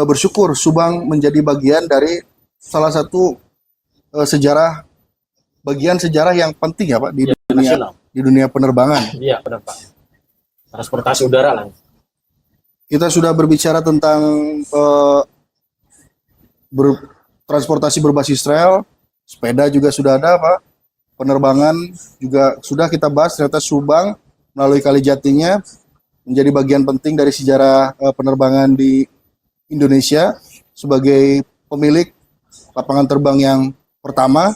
bersyukur Subang menjadi bagian dari salah satu bagian sejarah yang penting ya Pak di dunia penerbangan. Iya, penerbangan. Transportasi udara lah. Kita sudah berbicara tentang transportasi berbasis rel, sepeda juga sudah ada Pak, penerbangan juga sudah kita bahas. Ternyata Subang melalui Kalijatinya menjadi bagian penting dari sejarah penerbangan di Indonesia sebagai pemilik lapangan terbang yang pertama.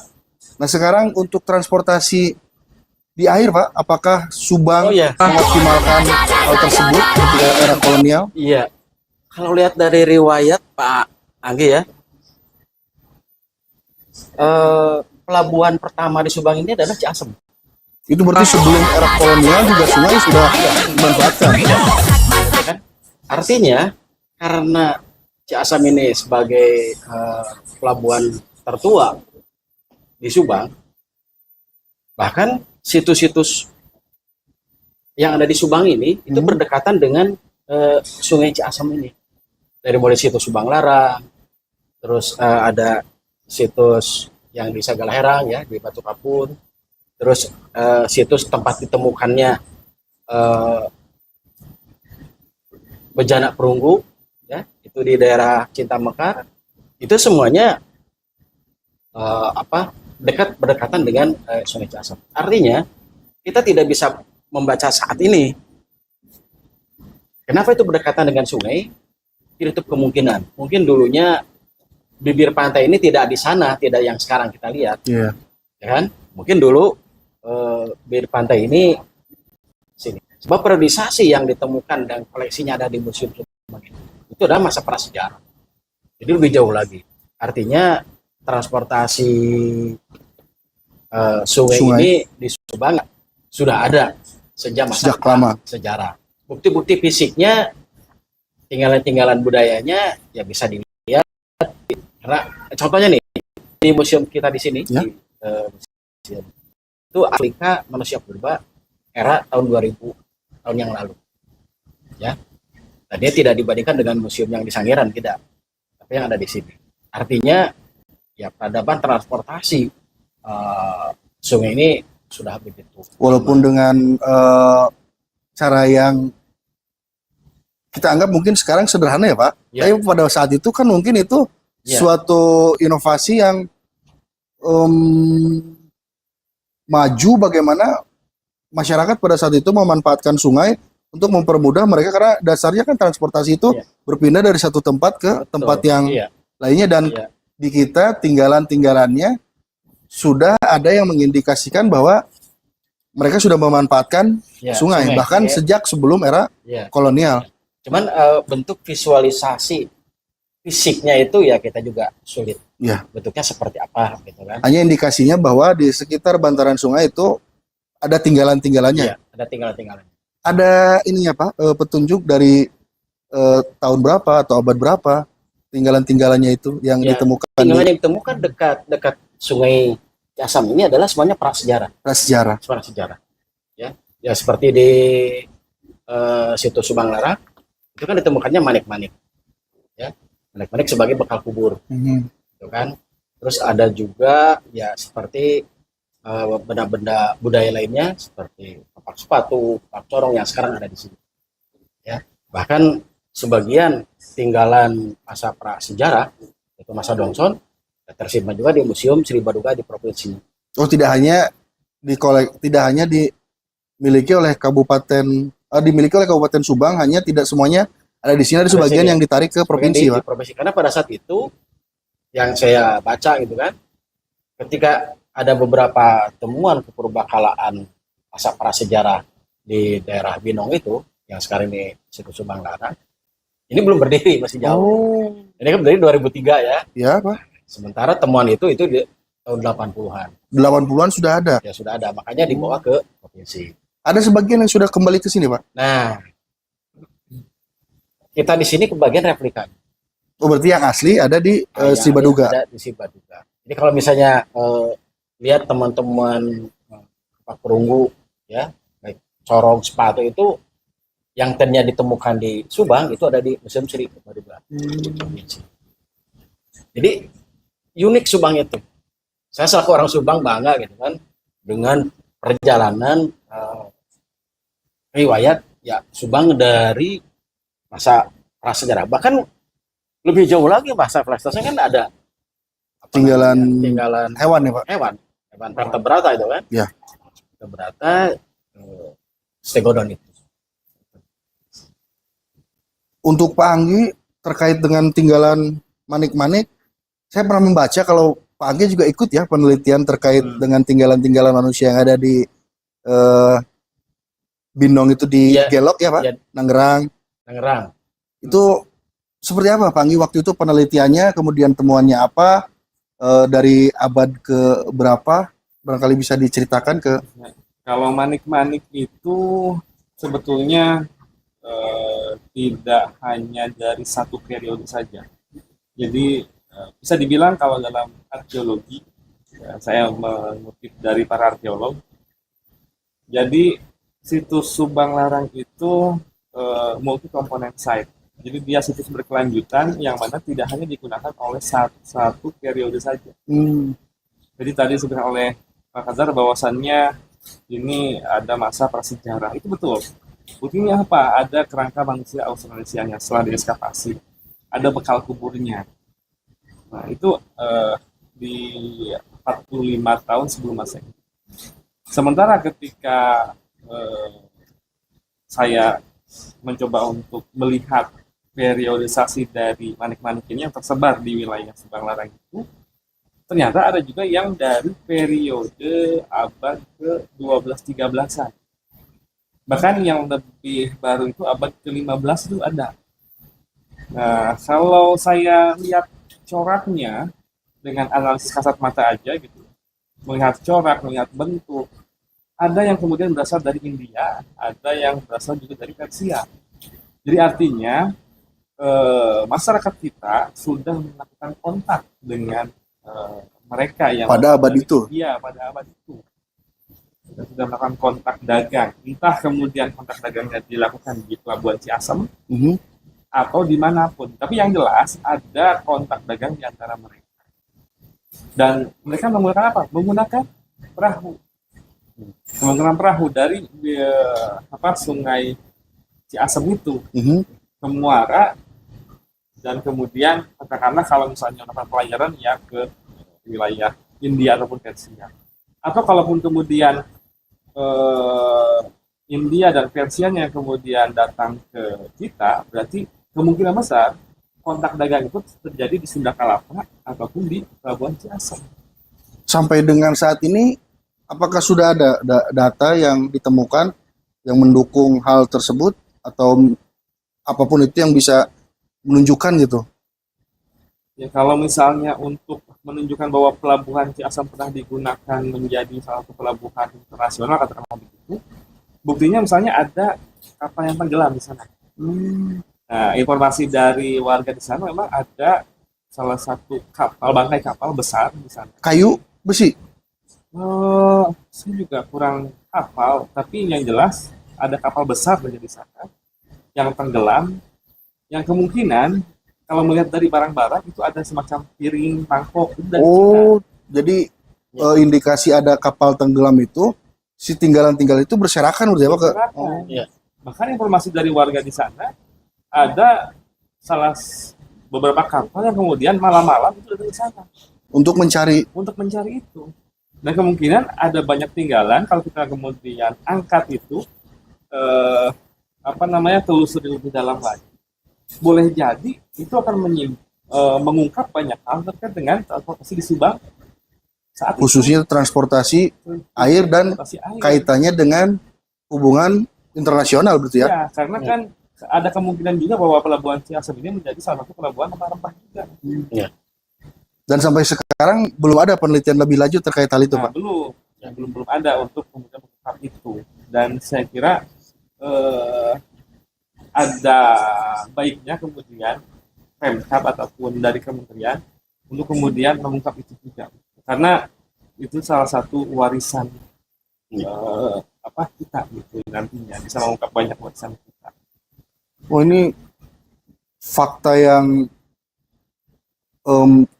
Nah sekarang untuk transportasi di air Pak, apakah Subang mengoptimalkan hal tersebut ketika era kolonial? Iya, kalau lihat dari riwayat Pak Anggi ya, pelabuhan pertama di Subang ini adalah Ciasem. Itu berarti sebelum era kolonial juga sungai sudah dimanfaatkan. Ya kan? Artinya karena Ciasem ini sebagai pelabuhan tertua di Subang, bahkan situs-situs yang ada di Subang ini itu berdekatan dengan Sungai Ciasem ini. Dari mulai situs Subang Larang, terus ada situs yang di Sagalaherang ya di Batu Kapur, terus situs tempat ditemukannya bejana perunggu ya itu di daerah Cintamekar, itu semuanya berdekatan dengan Sungai Ciasem. Artinya kita tidak bisa membaca saat ini kenapa itu berdekatan dengan sungai. Tidak kemungkinan mungkin dulunya bibir pantai ini tidak di sana, tidak yang sekarang kita lihat, ya kan? Mungkin dulu bibir pantai ini sini. Sebab periodisasi yang ditemukan dan koleksinya ada di museum itu adalah masa prasejarah. Jadi lebih jauh lagi. Artinya transportasi sungai ini di Subang sudah ada sejak masa lama sejarah. bukti-bukti fisiknya, tinggalan-tinggalan budayanya ya bisa dilihat. Karena contohnya nih di museum kita di sini, Ya. museum itu Afrika manusia purba era tahun 2000 tahun yang lalu. Ya, nah, dia tidak dibandingkan dengan museum yang di Sangiran, tidak, tapi yang ada di sini. Artinya ya peradaban transportasi sungai ini sudah begitu. Walaupun dengan cara yang kita anggap mungkin sekarang sederhana ya Pak, Ya. tapi pada saat itu kan mungkin itu Ya. suatu inovasi yang maju, bagaimana masyarakat pada saat itu memanfaatkan sungai untuk mempermudah mereka, karena dasarnya kan transportasi itu Ya. berpindah dari satu tempat ke Betul. tempat yang Iya. lainnya, dan Iya. di kita tinggalan-tinggalannya sudah ada yang mengindikasikan bahwa mereka sudah memanfaatkan Ya, sungai, bahkan ya. sejak sebelum era Ya. kolonial. Cuman bentuk visualisasi fisiknya itu ya kita juga sulit. Ya. Bentuknya seperti apa gitu kan? Hanya indikasinya bahwa di sekitar bantaran sungai itu ada tinggalan-tinggalannya. Iya, ada tinggalan-tinggalan. Ada ininya Pak, petunjuk dari tahun berapa atau abad berapa tinggalan-tinggalannya itu yang Ya, ditemukan tinggalan di yang ditemukan dekat Sungai Ciasam ini adalah semuanya prasejarah. prasejarah. Prasejarah. Ya seperti di situs Subang Larang itu kan ditemukannya manik-manik. Ya, manik-manik sebagai bekal kubur. Gitu kan. Terus ada juga ya seperti benda-benda budaya lainnya seperti kapak sepatu, kapak corong yang sekarang ada di sini. Ya, bahkan sebagian tinggalan masa prasejarah itu masa Dongson tersimpan juga di Museum Sri Baduga di provinsi. Oh, tidak hanya dimiliki oleh dimiliki oleh Kabupaten Subang, hanya tidak semuanya ada di sini, ada Ada sebagian sini. yang ditarik ke provinsi, Di Pak. provinsi. Karena pada saat itu yang saya baca gitu kan, ketika ada beberapa temuan kepurbakalaan masa prasejarah di daerah Binong itu, yang sekarang ini situs Subang Larang, ini belum berdiri, masih jauh. Oh, Ini kan berdiri 2003 ya. ya Pak. Sementara temuan itu di tahun 80-an. 80-an sudah ada. Ya sudah ada, makanya dibawa ke provinsi. Ada sebagian yang sudah kembali ke sini, Pak. Nah, kita di sini kebagian replika. Oh, berarti yang asli ada di Sri Baduga. Ada di Sri Baduga. Jadi kalau misalnya lihat teman-teman Pak Perunggu ya, baik corong sepatu itu yang tadinya ditemukan di Subang itu ada di Museum Sri Baduga. Jadi unik Subang itu. Saya selaku orang Subang bangga gitu kan dengan perjalanan riwayat ya Subang dari masa prasejarah. Bahkan lebih jauh lagi masa prasejarah kan ada tinggalan hewan ya, Pak. Hewan vertebrata itu kan. Ya. Vertebrata stegodon itu. Untuk Pak Anggi terkait dengan tinggalan manik-manik, saya pernah membaca kalau Pak Anggi juga ikut ya penelitian terkait dengan tinggalan-tinggalan manusia yang ada di Binong itu di Gelok ya Pak, ya. Tangerang. Itu seperti apa Pak Anggi waktu itu penelitiannya, kemudian temuannya apa, dari abad ke berapa, barangkali bisa diceritakan ke. Kalau manik-manik itu sebetulnya tidak hanya dari satu periode saja. Jadi bisa dibilang kalau dalam arkeologi, saya mengutip dari para arkeolog, jadi situs Subang Larang itu multi komponen site. Jadi dia situs berkelanjutan yang mana tidak hanya digunakan oleh satu periode saja. Jadi tadi sudah oleh Pak Khazar bahwasannya ini ada masa prasejarah, itu betul. Buktinya apa? Ada kerangka manusia Austronesia-nya setelah diekskavasi, ada bekal kuburnya. Nah itu di 45 tahun sebelum Masehi. Sementara ketika saya mencoba untuk melihat periodisasi dari manik-manik ini yang tersebar di wilayah Subang Larang itu, ternyata ada juga yang dari periode abad ke-12-13an. Bahkan yang lebih baru itu abad ke-15 itu ada. Nah, kalau saya lihat coraknya dengan analisis kasat mata aja gitu, melihat corak, melihat bentuk, ada yang kemudian berasal dari India, ada yang berasal juga dari Persia. Jadi artinya masyarakat kita sudah melakukan kontak dengan mereka yang pada abad itu. Iya, pada abad itu. Sudah melakukan kontak dagang. Entah kemudian kontak dagangnya dilakukan di Pelabuhan Ciasem atau dimanapun. Tapi yang jelas ada kontak dagang di antara mereka. Dan mereka menggunakan apa? Menggunakan perahu. Menggunakan perahu dari Sungai Ciasem itu ke Muara, dan kemudian katakanlah kalau misalnya melakukan pelayaran ya ke wilayah India ataupun Persia. Atau kalaupun kemudian India dan Persianya kemudian datang ke kita, berarti kemungkinan besar kontak dagang itu terjadi di Sunda Kelapa ataupun di Pelabuhan Ciasem. Sampai dengan saat ini, apakah sudah ada data yang ditemukan yang mendukung hal tersebut, atau apapun itu yang bisa menunjukkan gitu? Ya, kalau misalnya untuk menunjukkan bahwa Pelabuhan Ciasem pernah digunakan menjadi salah satu pelabuhan internasional, katakanlah begitu, buktinya misalnya ada kapal yang tenggelam di sana. Nah, informasi dari warga di sana memang ada salah satu kapal, bangkai kapal besar di sana. Kayu, besi? Saya juga kurang hafal, tapi yang jelas ada kapal besar di sana yang tenggelam, yang kemungkinan kalau melihat dari barang-barang itu ada semacam piring, mangkok. Jadi indikasi ada kapal tenggelam itu, si tinggalan-tinggalan itu berserakan berarti apa? Iya. Bahkan informasi dari warga di sana ada beberapa kapal yang kemudian malam-malam itu datang ke sana Untuk mencari itu. Dan kemungkinan ada banyak tinggalan kalau kita kemudian angkat itu telusuri lebih dalam lagi. Boleh jadi itu akan mengungkap banyak hal terkait dengan transportasi di Subang saat khususnya transportasi air dan kaitannya dengan hubungan internasional berarti ya? Ya, karena kan ada kemungkinan juga bahwa Pelabuhan Ciasem ini menjadi salah satu pelabuhan rempah-rempah juga. Ya. Dan sampai sekarang belum ada penelitian lebih lanjut terkait hal itu, Pak? Belum ada untuk kemudian mengungkap itu. Dan saya kira ada baiknya kemudian Pemkab ataupun dari kementerian untuk kemudian mengungkap itu juga, karena itu salah satu warisan kita gitu, nantinya bisa mengungkap banyak warisan kita. Ini fakta yang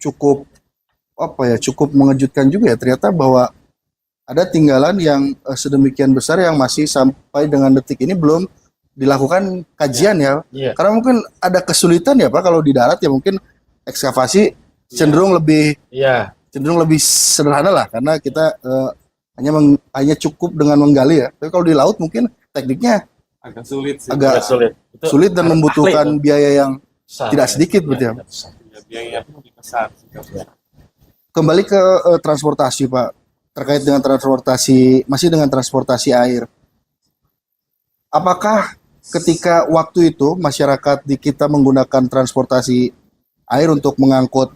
cukup mengejutkan juga ya, ternyata bahwa ada tinggalan yang sedemikian besar yang masih sampai dengan detik ini belum dilakukan kajian ya. Karena mungkin ada kesulitan ya Pak, kalau di darat ya mungkin ekskavasi cenderung lebih sederhana lah, karena kita hanya cukup dengan menggali ya. Tapi kalau di laut mungkin tekniknya agak sulit sih. Sulit dan membutuhkan biaya yang tidak sedikit betul ya. Biaya pun lebih besar. Kembali ke transportasi Pak, terkait dengan masih dengan transportasi air. Apakah ketika waktu itu masyarakat di kita menggunakan transportasi air untuk mengangkut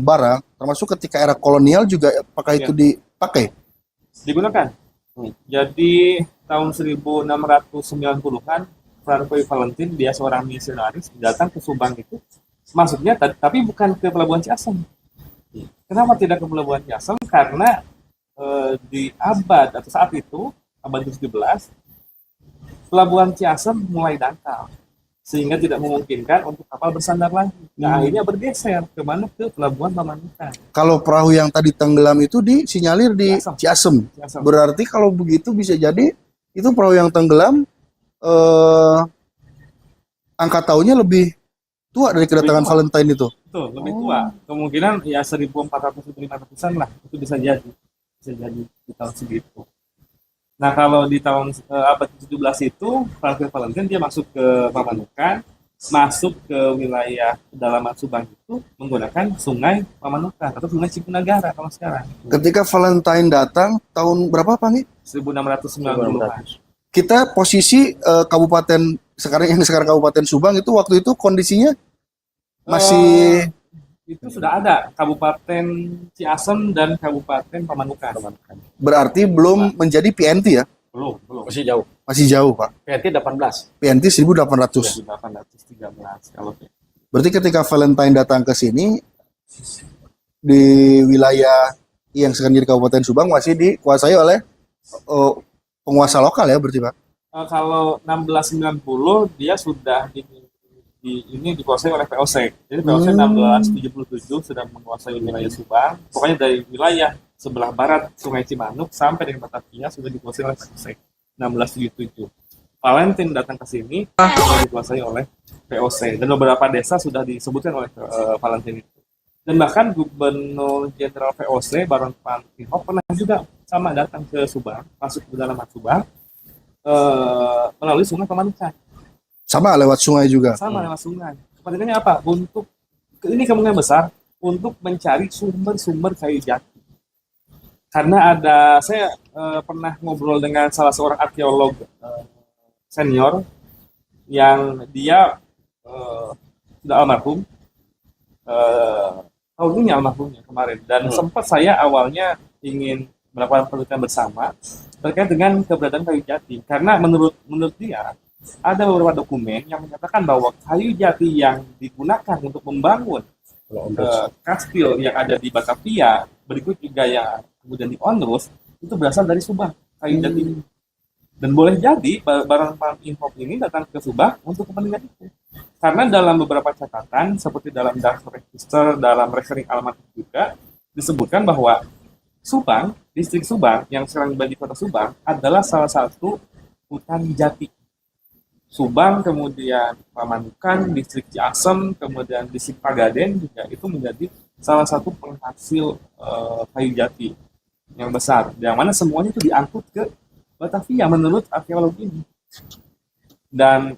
barang, termasuk ketika era kolonial juga, apakah itu dipakai? Digunakan. Jadi tahun 1690-an, Francois Valentin, dia seorang misionaris, datang ke Subang itu, masuknya tapi bukan ke Pelabuhan Ciasem. Kenapa tidak ke Pelabuhan Ciasem? Karena di abad atau saat itu, abad ke-17, Pelabuhan Ciasem mulai dangkal, sehingga tidak memungkinkan untuk kapal bersandar lagi. Nah, akhirnya bergeser ke mana? Ke Pelabuhan Pamanukan. Kalau perahu yang tadi tenggelam itu disinyalir di Ciasem. Berarti kalau begitu bisa jadi itu perahu yang tenggelam angka tahunnya lebih tua dari kedatangan Valentine itu. Betul, lebih tua. Kemungkinan ya 1400-1500-an lah, itu bisa jadi di tahun segitu. Nah, kalau di tahun abad ke-17 itu, Francois Valentin dia masuk ke Pamanukan, masuk ke wilayah pedalaman Subang itu menggunakan sungai Pamanukan atau sungai Cipunagara kalau sekarang. Ketika Valentine datang, tahun berapa Pak nih? 1690-an. Kita posisi kabupaten sekarang Kabupaten Subang itu waktu itu kondisinya masih itu sudah ada Kabupaten Ciasem dan Kabupaten Pamanukan. Berarti belum menjadi PNT ya? Belum. Masih jauh. Masih jauh, Pak. PNT 18. PNT 1800. 1813 kalau Berarti ketika Valentine datang ke sini, di wilayah yang sekarang jadi Kabupaten Subang masih dikuasai oleh penguasa lokal ya berarti, Pak? kalau 1690 dia sudah ini dikuasai oleh VOC. Jadi VOC 1677 sudah menguasai wilayah Subang. Pokoknya dari wilayah sebelah barat Sungai Cimanuk sampai dengan Batavia sudah dikuasai oleh VOC 1677. Valentine datang ke sini sudah dikuasai oleh VOC dan beberapa desa sudah disebutkan oleh Valentine itu. Dan bahkan Gubernur Jenderal VOC Baron Van Imhoff pernah juga sama datang ke Subang, masuk ke dalam Subang melalui Sungai Pamanukan. Sama lewat sungai juga. Sama lewat sungai. Kepentingannya apa? Untuk ini kemungkinan besar untuk mencari sumber-sumber kayu jati. Karena saya pernah ngobrol dengan salah seorang arkeolog senior yang dia sudah almarhum, tahun ini almarhumnya kemarin, dan sempat saya awalnya ingin melakukan penelitian bersama terkait dengan keberadaan kayu jati. Karena menurut dia ada beberapa dokumen yang menyatakan bahwa kayu jati yang digunakan untuk membangun kastil yang ada di Batavia, berikut juga yang kemudian di Onrus, itu berasal dari Subang, kayu jati. Dan boleh jadi Baron Van Imhoff ini datang ke Subang untuk kepentingan itu. Karena dalam beberapa catatan, seperti dalam daftar register, dalam rekening alamat juga, disebutkan bahwa Subang, distrik Subang, yang sekarang menjadi kota Subang, adalah salah satu hutan jati. Subang, kemudian Pamanukan, distrik Ciasem, kemudian distrik Pagaden juga itu menjadi salah satu penghasil kayu jati yang besar. Yang mana semuanya itu diangkut ke Batavia menurut arkeologi ini. Dan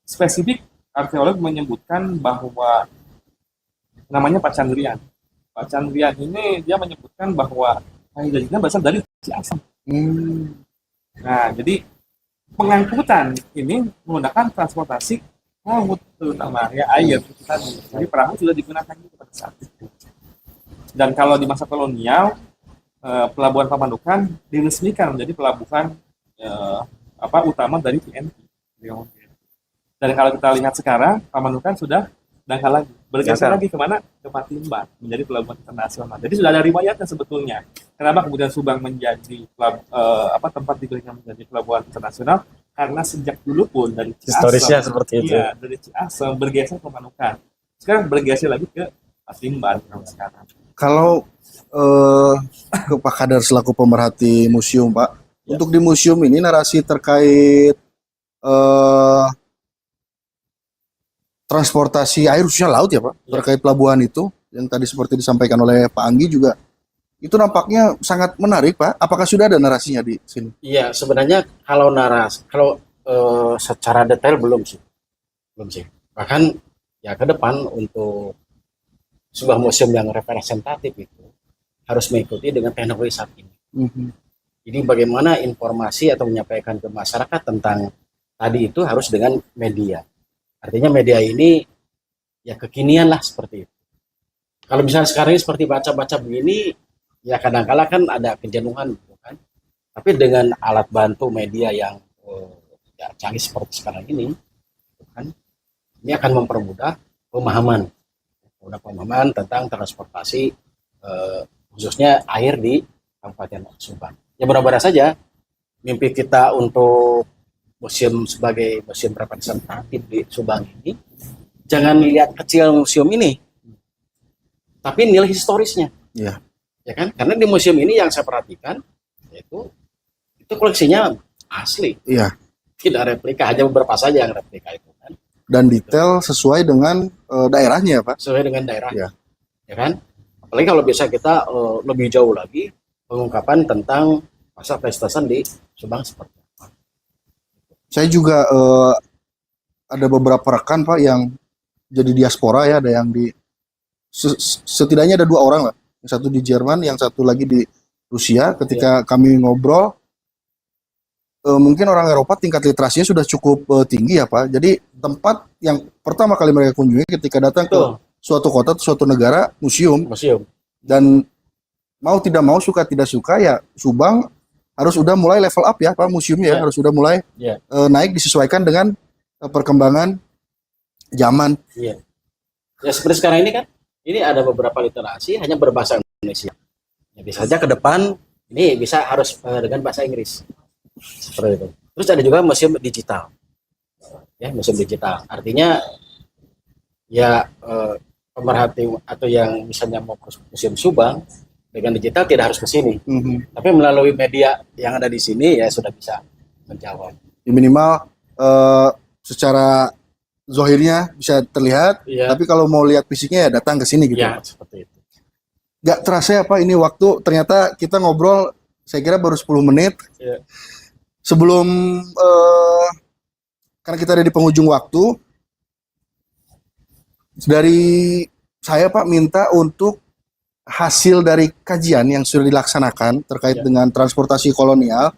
spesifik arkeolog menyebutkan bahwa namanya Pak Chandrian. Pak Chandrian ini dia menyebutkan bahwa kayu jatinya berasal dari Ciasem. Nah, jadi pengangkutan ini menggunakan transportasi laut, terutama ya air itu tadi. Jadi perahu sudah digunakan pada saat itu. Dan kalau di masa kolonial, pelabuhan Pamanukan diresmikan menjadi pelabuhan utama dari PNT. Dan kalau kita lihat sekarang, Pamanukan sudah dangkal lagi, bergeser lagi kemana? Ke Patimban, menjadi pelabuhan internasional. Jadi sudah ada riwayatnya sebetulnya. Kenapa kemudian Subang menjadi tempat dipilihnya menjadi pelabuhan internasional? Karena sejak dulu pun dari Ciasem, historisnya seperti itu. Iya, dari Ciasem bergeser ke Pamanukan. Sekarang bergeser lagi ke Patimban sekarang. Kalau ke Pak Kadar selaku pemerhati museum, Pak, untuk di museum ini narasi terkait transportasi air khususnya laut ya Pak, terkait pelabuhan itu yang tadi seperti disampaikan oleh Pak Anggi juga, itu nampaknya sangat menarik Pak. Apakah sudah ada narasinya di sini? Iya, sebenarnya kalau secara detail belum sih. Bahkan ya ke depan untuk sebuah museum yang representatif itu harus mengikuti dengan teknologi saat ini. Jadi bagaimana informasi atau menyampaikan ke masyarakat tentang tadi itu harus dengan media. Artinya media ini ya kekinian lah seperti itu. Kalau misalnya sekarang ini seperti baca-baca begini, ya kadang-kala kan ada kejenuhan gitu kan. Tapi dengan alat bantu media yang ya canggih seperti sekarang ini, gitu kan, ini akan mempermudah pemahaman tentang transportasi khususnya air di Kabupaten Subang. Ya mudah-mudahan saja mimpi kita untuk museum sebagai museum representatif di Subang ini, jangan lihat kecil museum ini, tapi nilai historisnya. Ya kan? Karena di museum ini yang saya perhatikan itu koleksinya asli. Iya. Tidak replika, hanya beberapa saja yang replika itu kan. Dan detail sesuai dengan daerahnya ya Pak. Sesuai dengan daerah. Ya kan? Apalagi kalau bisa kita lebih jauh lagi pengungkapan tentang masa prestasi di Subang seperti apa. Saya juga ada beberapa rekan Pak yang jadi diaspora ya, ada yang di setidaknya ada 2 orang lah, yang satu di Jerman, yang satu lagi di Rusia. Ketika kami ngobrol, mungkin orang Eropa tingkat literasinya sudah cukup tinggi ya Pak. Jadi tempat yang pertama kali mereka kunjungi ketika datang ke suatu kota, suatu negara museum. Museum. Dan mau tidak mau, suka tidak suka, ya Subang harus udah mulai level up ya Pak, museumnya harus udah mulai naik disesuaikan dengan perkembangan zaman. Iya. Ya seperti sekarang ini kan, ini ada beberapa literasi hanya berbahasa Indonesia. Ya, bisa saja ke depan ini bisa harus dengan bahasa Inggris. Seperti itu. Terus ada juga museum digital. Ya, museum digital. Artinya ya pemerhati atau yang misalnya mau ke Museum Subang dengan digital tidak harus ke sini. Tapi melalui media yang ada di sini ya sudah bisa menjawab. Minimal secara zohirnya bisa terlihat, tapi kalau mau lihat fisiknya ya datang ke sini gitu. Ya, seperti itu. Gak terasa ya Pak, ini waktu ternyata kita ngobrol saya kira baru 10 menit. Sebelum karena kita ada di penghujung waktu, dari saya Pak minta untuk hasil dari kajian yang sudah dilaksanakan terkait dengan transportasi kolonial,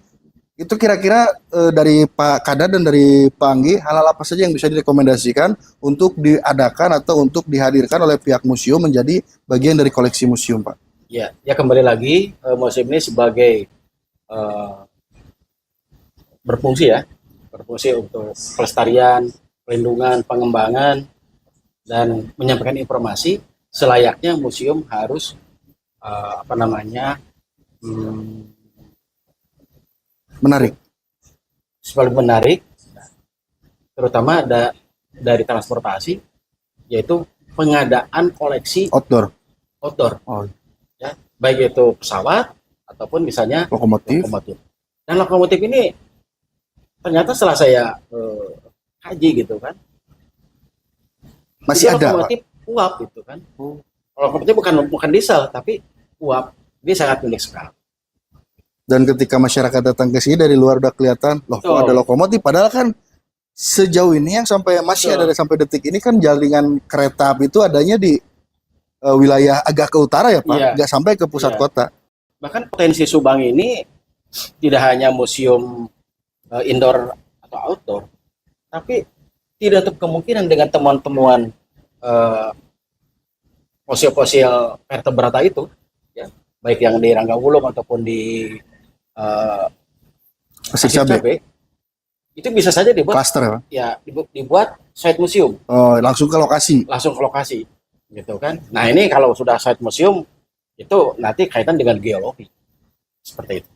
itu kira-kira dari Pak Kadar dan dari Pak Anggi, hal-hal apa saja yang bisa direkomendasikan untuk diadakan atau untuk dihadirkan oleh pihak museum menjadi bagian dari koleksi museum, Pak? Ya, ya kembali lagi museum ini sebagai berfungsi untuk pelestarian, pelindungan, pengembangan, dan menyampaikan informasi. Selayaknya museum harus menarik, selalu menarik, terutama dari transportasi, yaitu pengadaan koleksi outdoor, ya, baik itu pesawat ataupun misalnya lokomotif. Dan lokomotif ini ternyata setelah saya kaji gitu kan, masih ada lokomotif uap gitu kan. Lokomotif bukan diesel tapi uap, ini sangat unik sekali. Dan ketika masyarakat datang ke sini dari luar udah kelihatan, loh kok ada lokomotif, padahal kan sejauh ini yang masih ada sampai detik ini kan jaringan kereta api itu adanya di wilayah agak ke utara ya Pak, nggak sampai ke pusat kota. Bahkan potensi Subang ini tidak hanya museum indoor atau outdoor, tapi tidak untuk kemungkinan dengan temuan-temuan fosil-fosil vertebrata itu, ya, baik yang di Ranggawulung ataupun di Pasir Cabe, itu bisa saja dibuat cluster ya, dibuat site museum. Langsung ke lokasi, gitu kan. Nah ini kalau sudah site museum itu nanti kaitan dengan geologi seperti itu.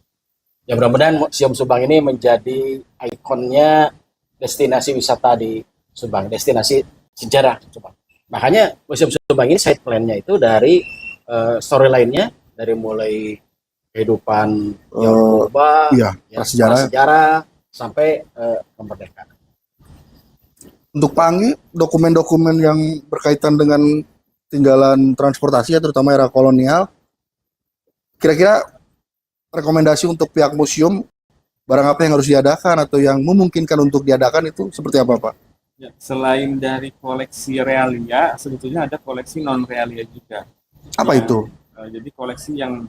Ya mudah-mudahan Museum Subang ini menjadi ikonnya destinasi wisata di Subang, destinasi sejarah Subang. Makanya Museum Subang ini site plan-nya itu dari storyline-nya dari mulai kehidupan yang purba, sejarah sampai kemerdekaan. Untuk Pak Anggi, dokumen-dokumen yang berkaitan dengan tinggalan transportasi ya, terutama era kolonial, kira-kira rekomendasi untuk pihak museum, barang apa yang harus diadakan atau yang memungkinkan untuk diadakan itu seperti apa Pak? Ya, selain dari koleksi realia, sebetulnya ada koleksi non realia juga. Apa itu? Jadi koleksi yang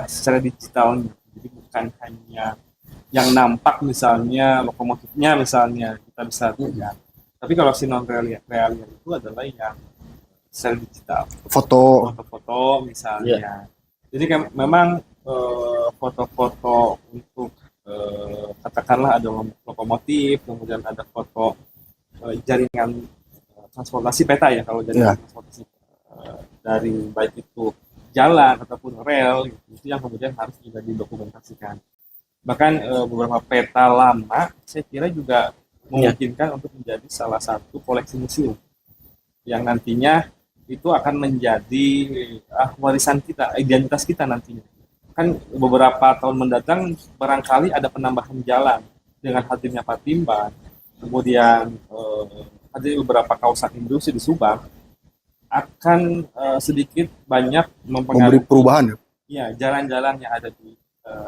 secara digitalnya, jadi bukan hanya yang nampak misalnya lokomotifnya misalnya kita bisa lihat, tapi koleksi non realia itu adalah yang secara digital, foto-foto misalnya. Jadi memang foto-foto untuk katakanlah ada lokomotif, kemudian ada foto jaringan transportasi peta ya, kalau jaringan transportasi dari baik itu jalan ataupun rel, itu yang kemudian harus juga didokumentasikan. Bahkan beberapa peta lama saya kira juga memungkinkan untuk menjadi salah satu koleksi museum yang nantinya itu akan menjadi warisan kita, identitas kita nantinya. Kan beberapa tahun mendatang barangkali ada penambahan jalan dengan hadirnya Patimban, kemudian hadir beberapa kawasan industri di Subang, akan sedikit banyak mempengaruhi perubahan ya jalan-jalan yang ada di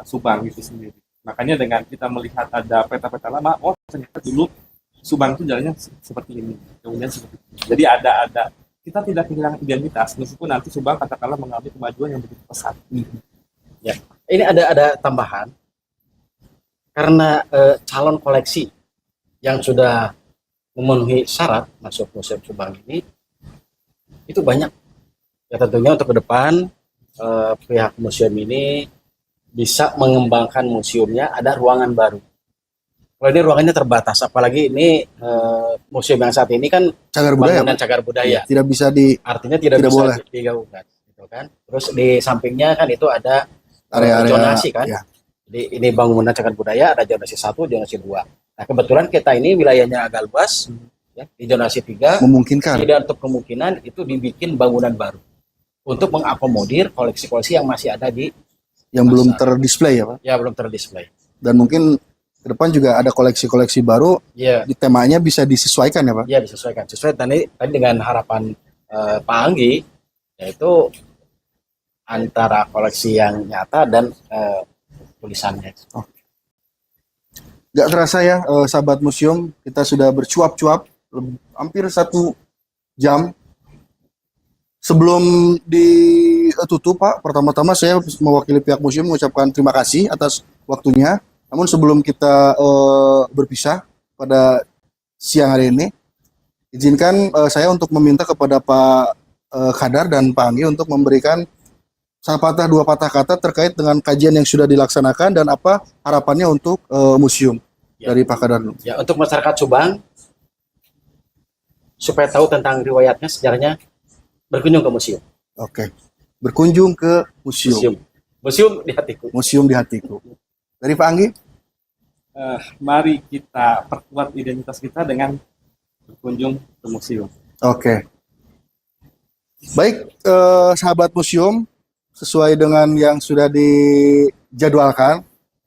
Subang itu sendiri. Makanya dengan kita melihat ada peta-peta lama, oh ternyata dulu Subang itu jalannya seperti ini, kemudian seperti ini. Jadi ada kita tidak kehilangan identitas meskipun nanti Subang katakanlah mengalami kemajuan yang begitu pesat. Ya, ini ada tambahan karena calon koleksi yang sudah memenuhi syarat masuk Museum Subang ini Itu banyak. Ya tentunya untuk ke depan pihak museum ini bisa mengembangkan museumnya, ada ruangan baru. Kalau ini ruangannya terbatas, apalagi ini museum yang saat ini kan Cagar budaya, bangunan Pak. cagar budaya. Tidak bisa di Artinya tidak Tidak bisa boleh. digabungkan, gitu kan. Terus di sampingnya kan itu ada area-area zonasi kan. ya. Jadi ini bangunan cagar budaya, ada zonasi 1, zonasi 2. Nah, kebetulan kita ini wilayahnya agak luas, ya, di zonasi 3, Memungkinkan. tidak untuk kemungkinan itu dibikin bangunan baru untuk mengakomodir koleksi-koleksi yang masih ada di Yang belum terdisplay ya, Pak. ya belum terdisplay. Dan mungkin ke depan juga ada koleksi-koleksi baru, Ya, di temanya bisa disesuaikan ya, Pak. ya disesuaikan. Sesuai tadi dengan harapan Pak Anggi, yaitu antara koleksi yang nyata dan tulisannya. Gak terasa ya, sahabat museum, kita sudah bercuap-cuap hampir 1 jam. Sebelum ditutup, Pak, pertama-tama saya mewakili pihak museum mengucapkan terima kasih atas waktunya. Namun sebelum kita berpisah pada siang hari ini, izinkan saya untuk meminta kepada Pak Kadar dan Pak Anggi untuk memberikan sepatah 2 patah kata terkait dengan kajian yang sudah dilaksanakan dan apa harapannya untuk museum dari Pak Kadar. Ya, untuk masyarakat Subang supaya tahu tentang riwayatnya, sejarahnya, berkunjung ke museum. Oke, berkunjung ke museum. Museum di hatiku. Museum di hatiku. Dari Pak Anggi? Mari kita perkuat identitas kita dengan berkunjung ke museum. Oke. Baik, sahabat museum, sesuai dengan yang sudah dijadwalkan.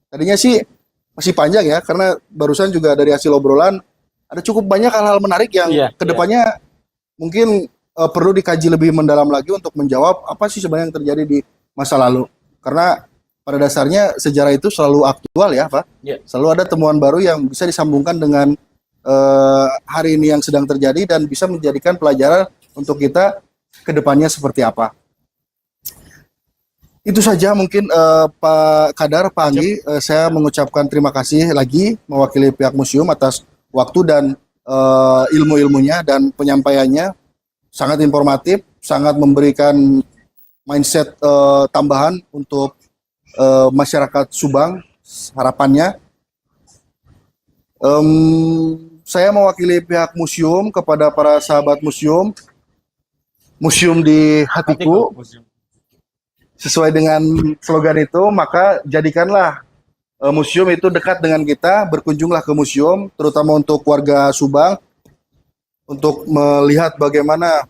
Tadinya sih masih panjang ya, karena barusan juga dari hasil obrolan ada cukup banyak hal-hal menarik yang kedepannya mungkin perlu dikaji lebih mendalam lagi untuk menjawab apa sih sebenarnya yang terjadi di masa lalu. Karena pada dasarnya sejarah itu selalu aktual ya, Pak. Selalu ada temuan baru yang bisa disambungkan dengan hari ini yang sedang terjadi dan bisa menjadikan pelajaran untuk kita kedepannya seperti apa. Itu saja mungkin Pak Kadar, Pak Anggi, saya mengucapkan terima kasih lagi mewakili pihak museum atas waktu dan ilmu-ilmunya dan penyampaiannya. Sangat informatif, sangat memberikan mindset tambahan untuk masyarakat Subang, harapannya. Saya mewakili pihak museum kepada para sahabat museum, museum di hatiku. Sesuai dengan slogan itu, maka jadikanlah museum itu dekat dengan kita, berkunjunglah ke museum, terutama untuk warga Subang, untuk melihat bagaimana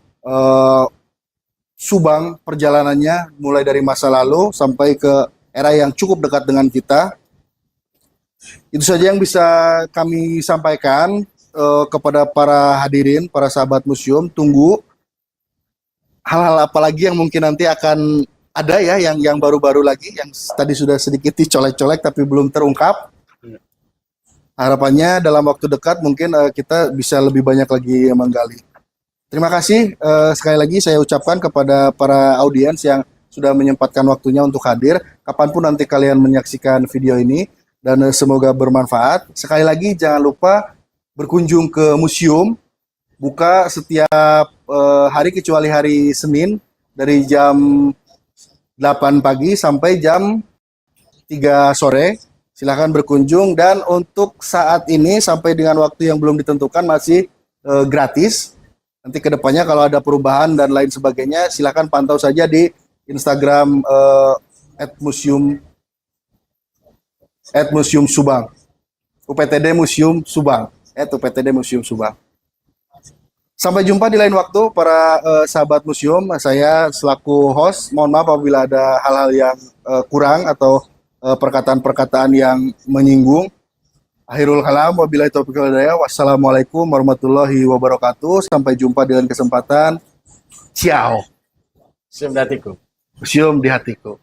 Subang perjalanannya mulai dari masa lalu sampai ke era yang cukup dekat dengan kita. Itu saja yang bisa kami sampaikan kepada para hadirin, para sahabat museum. Tunggu hal-hal apa lagi yang mungkin nanti akan ada ya, yang baru-baru lagi, yang tadi sudah sedikit dicolek-colek tapi belum terungkap. Harapannya dalam waktu dekat mungkin kita bisa lebih banyak lagi menggali. Terima kasih sekali lagi saya ucapkan kepada para audiens yang sudah menyempatkan waktunya untuk hadir. Kapanpun nanti kalian menyaksikan video ini, dan semoga bermanfaat. Sekali lagi jangan lupa berkunjung ke museum. Buka setiap hari kecuali hari Senin dari jam 8 pagi sampai jam 3 sore. Silahkan berkunjung, dan untuk saat ini sampai dengan waktu yang belum ditentukan masih gratis. Nanti kedepannya kalau ada perubahan dan lain sebagainya, silahkan pantau saja di Instagram @museum Subang, UPTD Museum Subang, @UPTD Museum Subang. Sampai jumpa di lain waktu para sahabat museum. Saya selaku host, mohon maaf apabila ada hal-hal yang kurang atau perkataan-perkataan yang menyinggung. Akhirul kalam, wabillahi taufiq wal hidayah. Wassalamualaikum warahmatullahi wabarakatuh. Sampai jumpa di lain kesempatan. Ciao. Museum di hatiku. Museum di hatiku.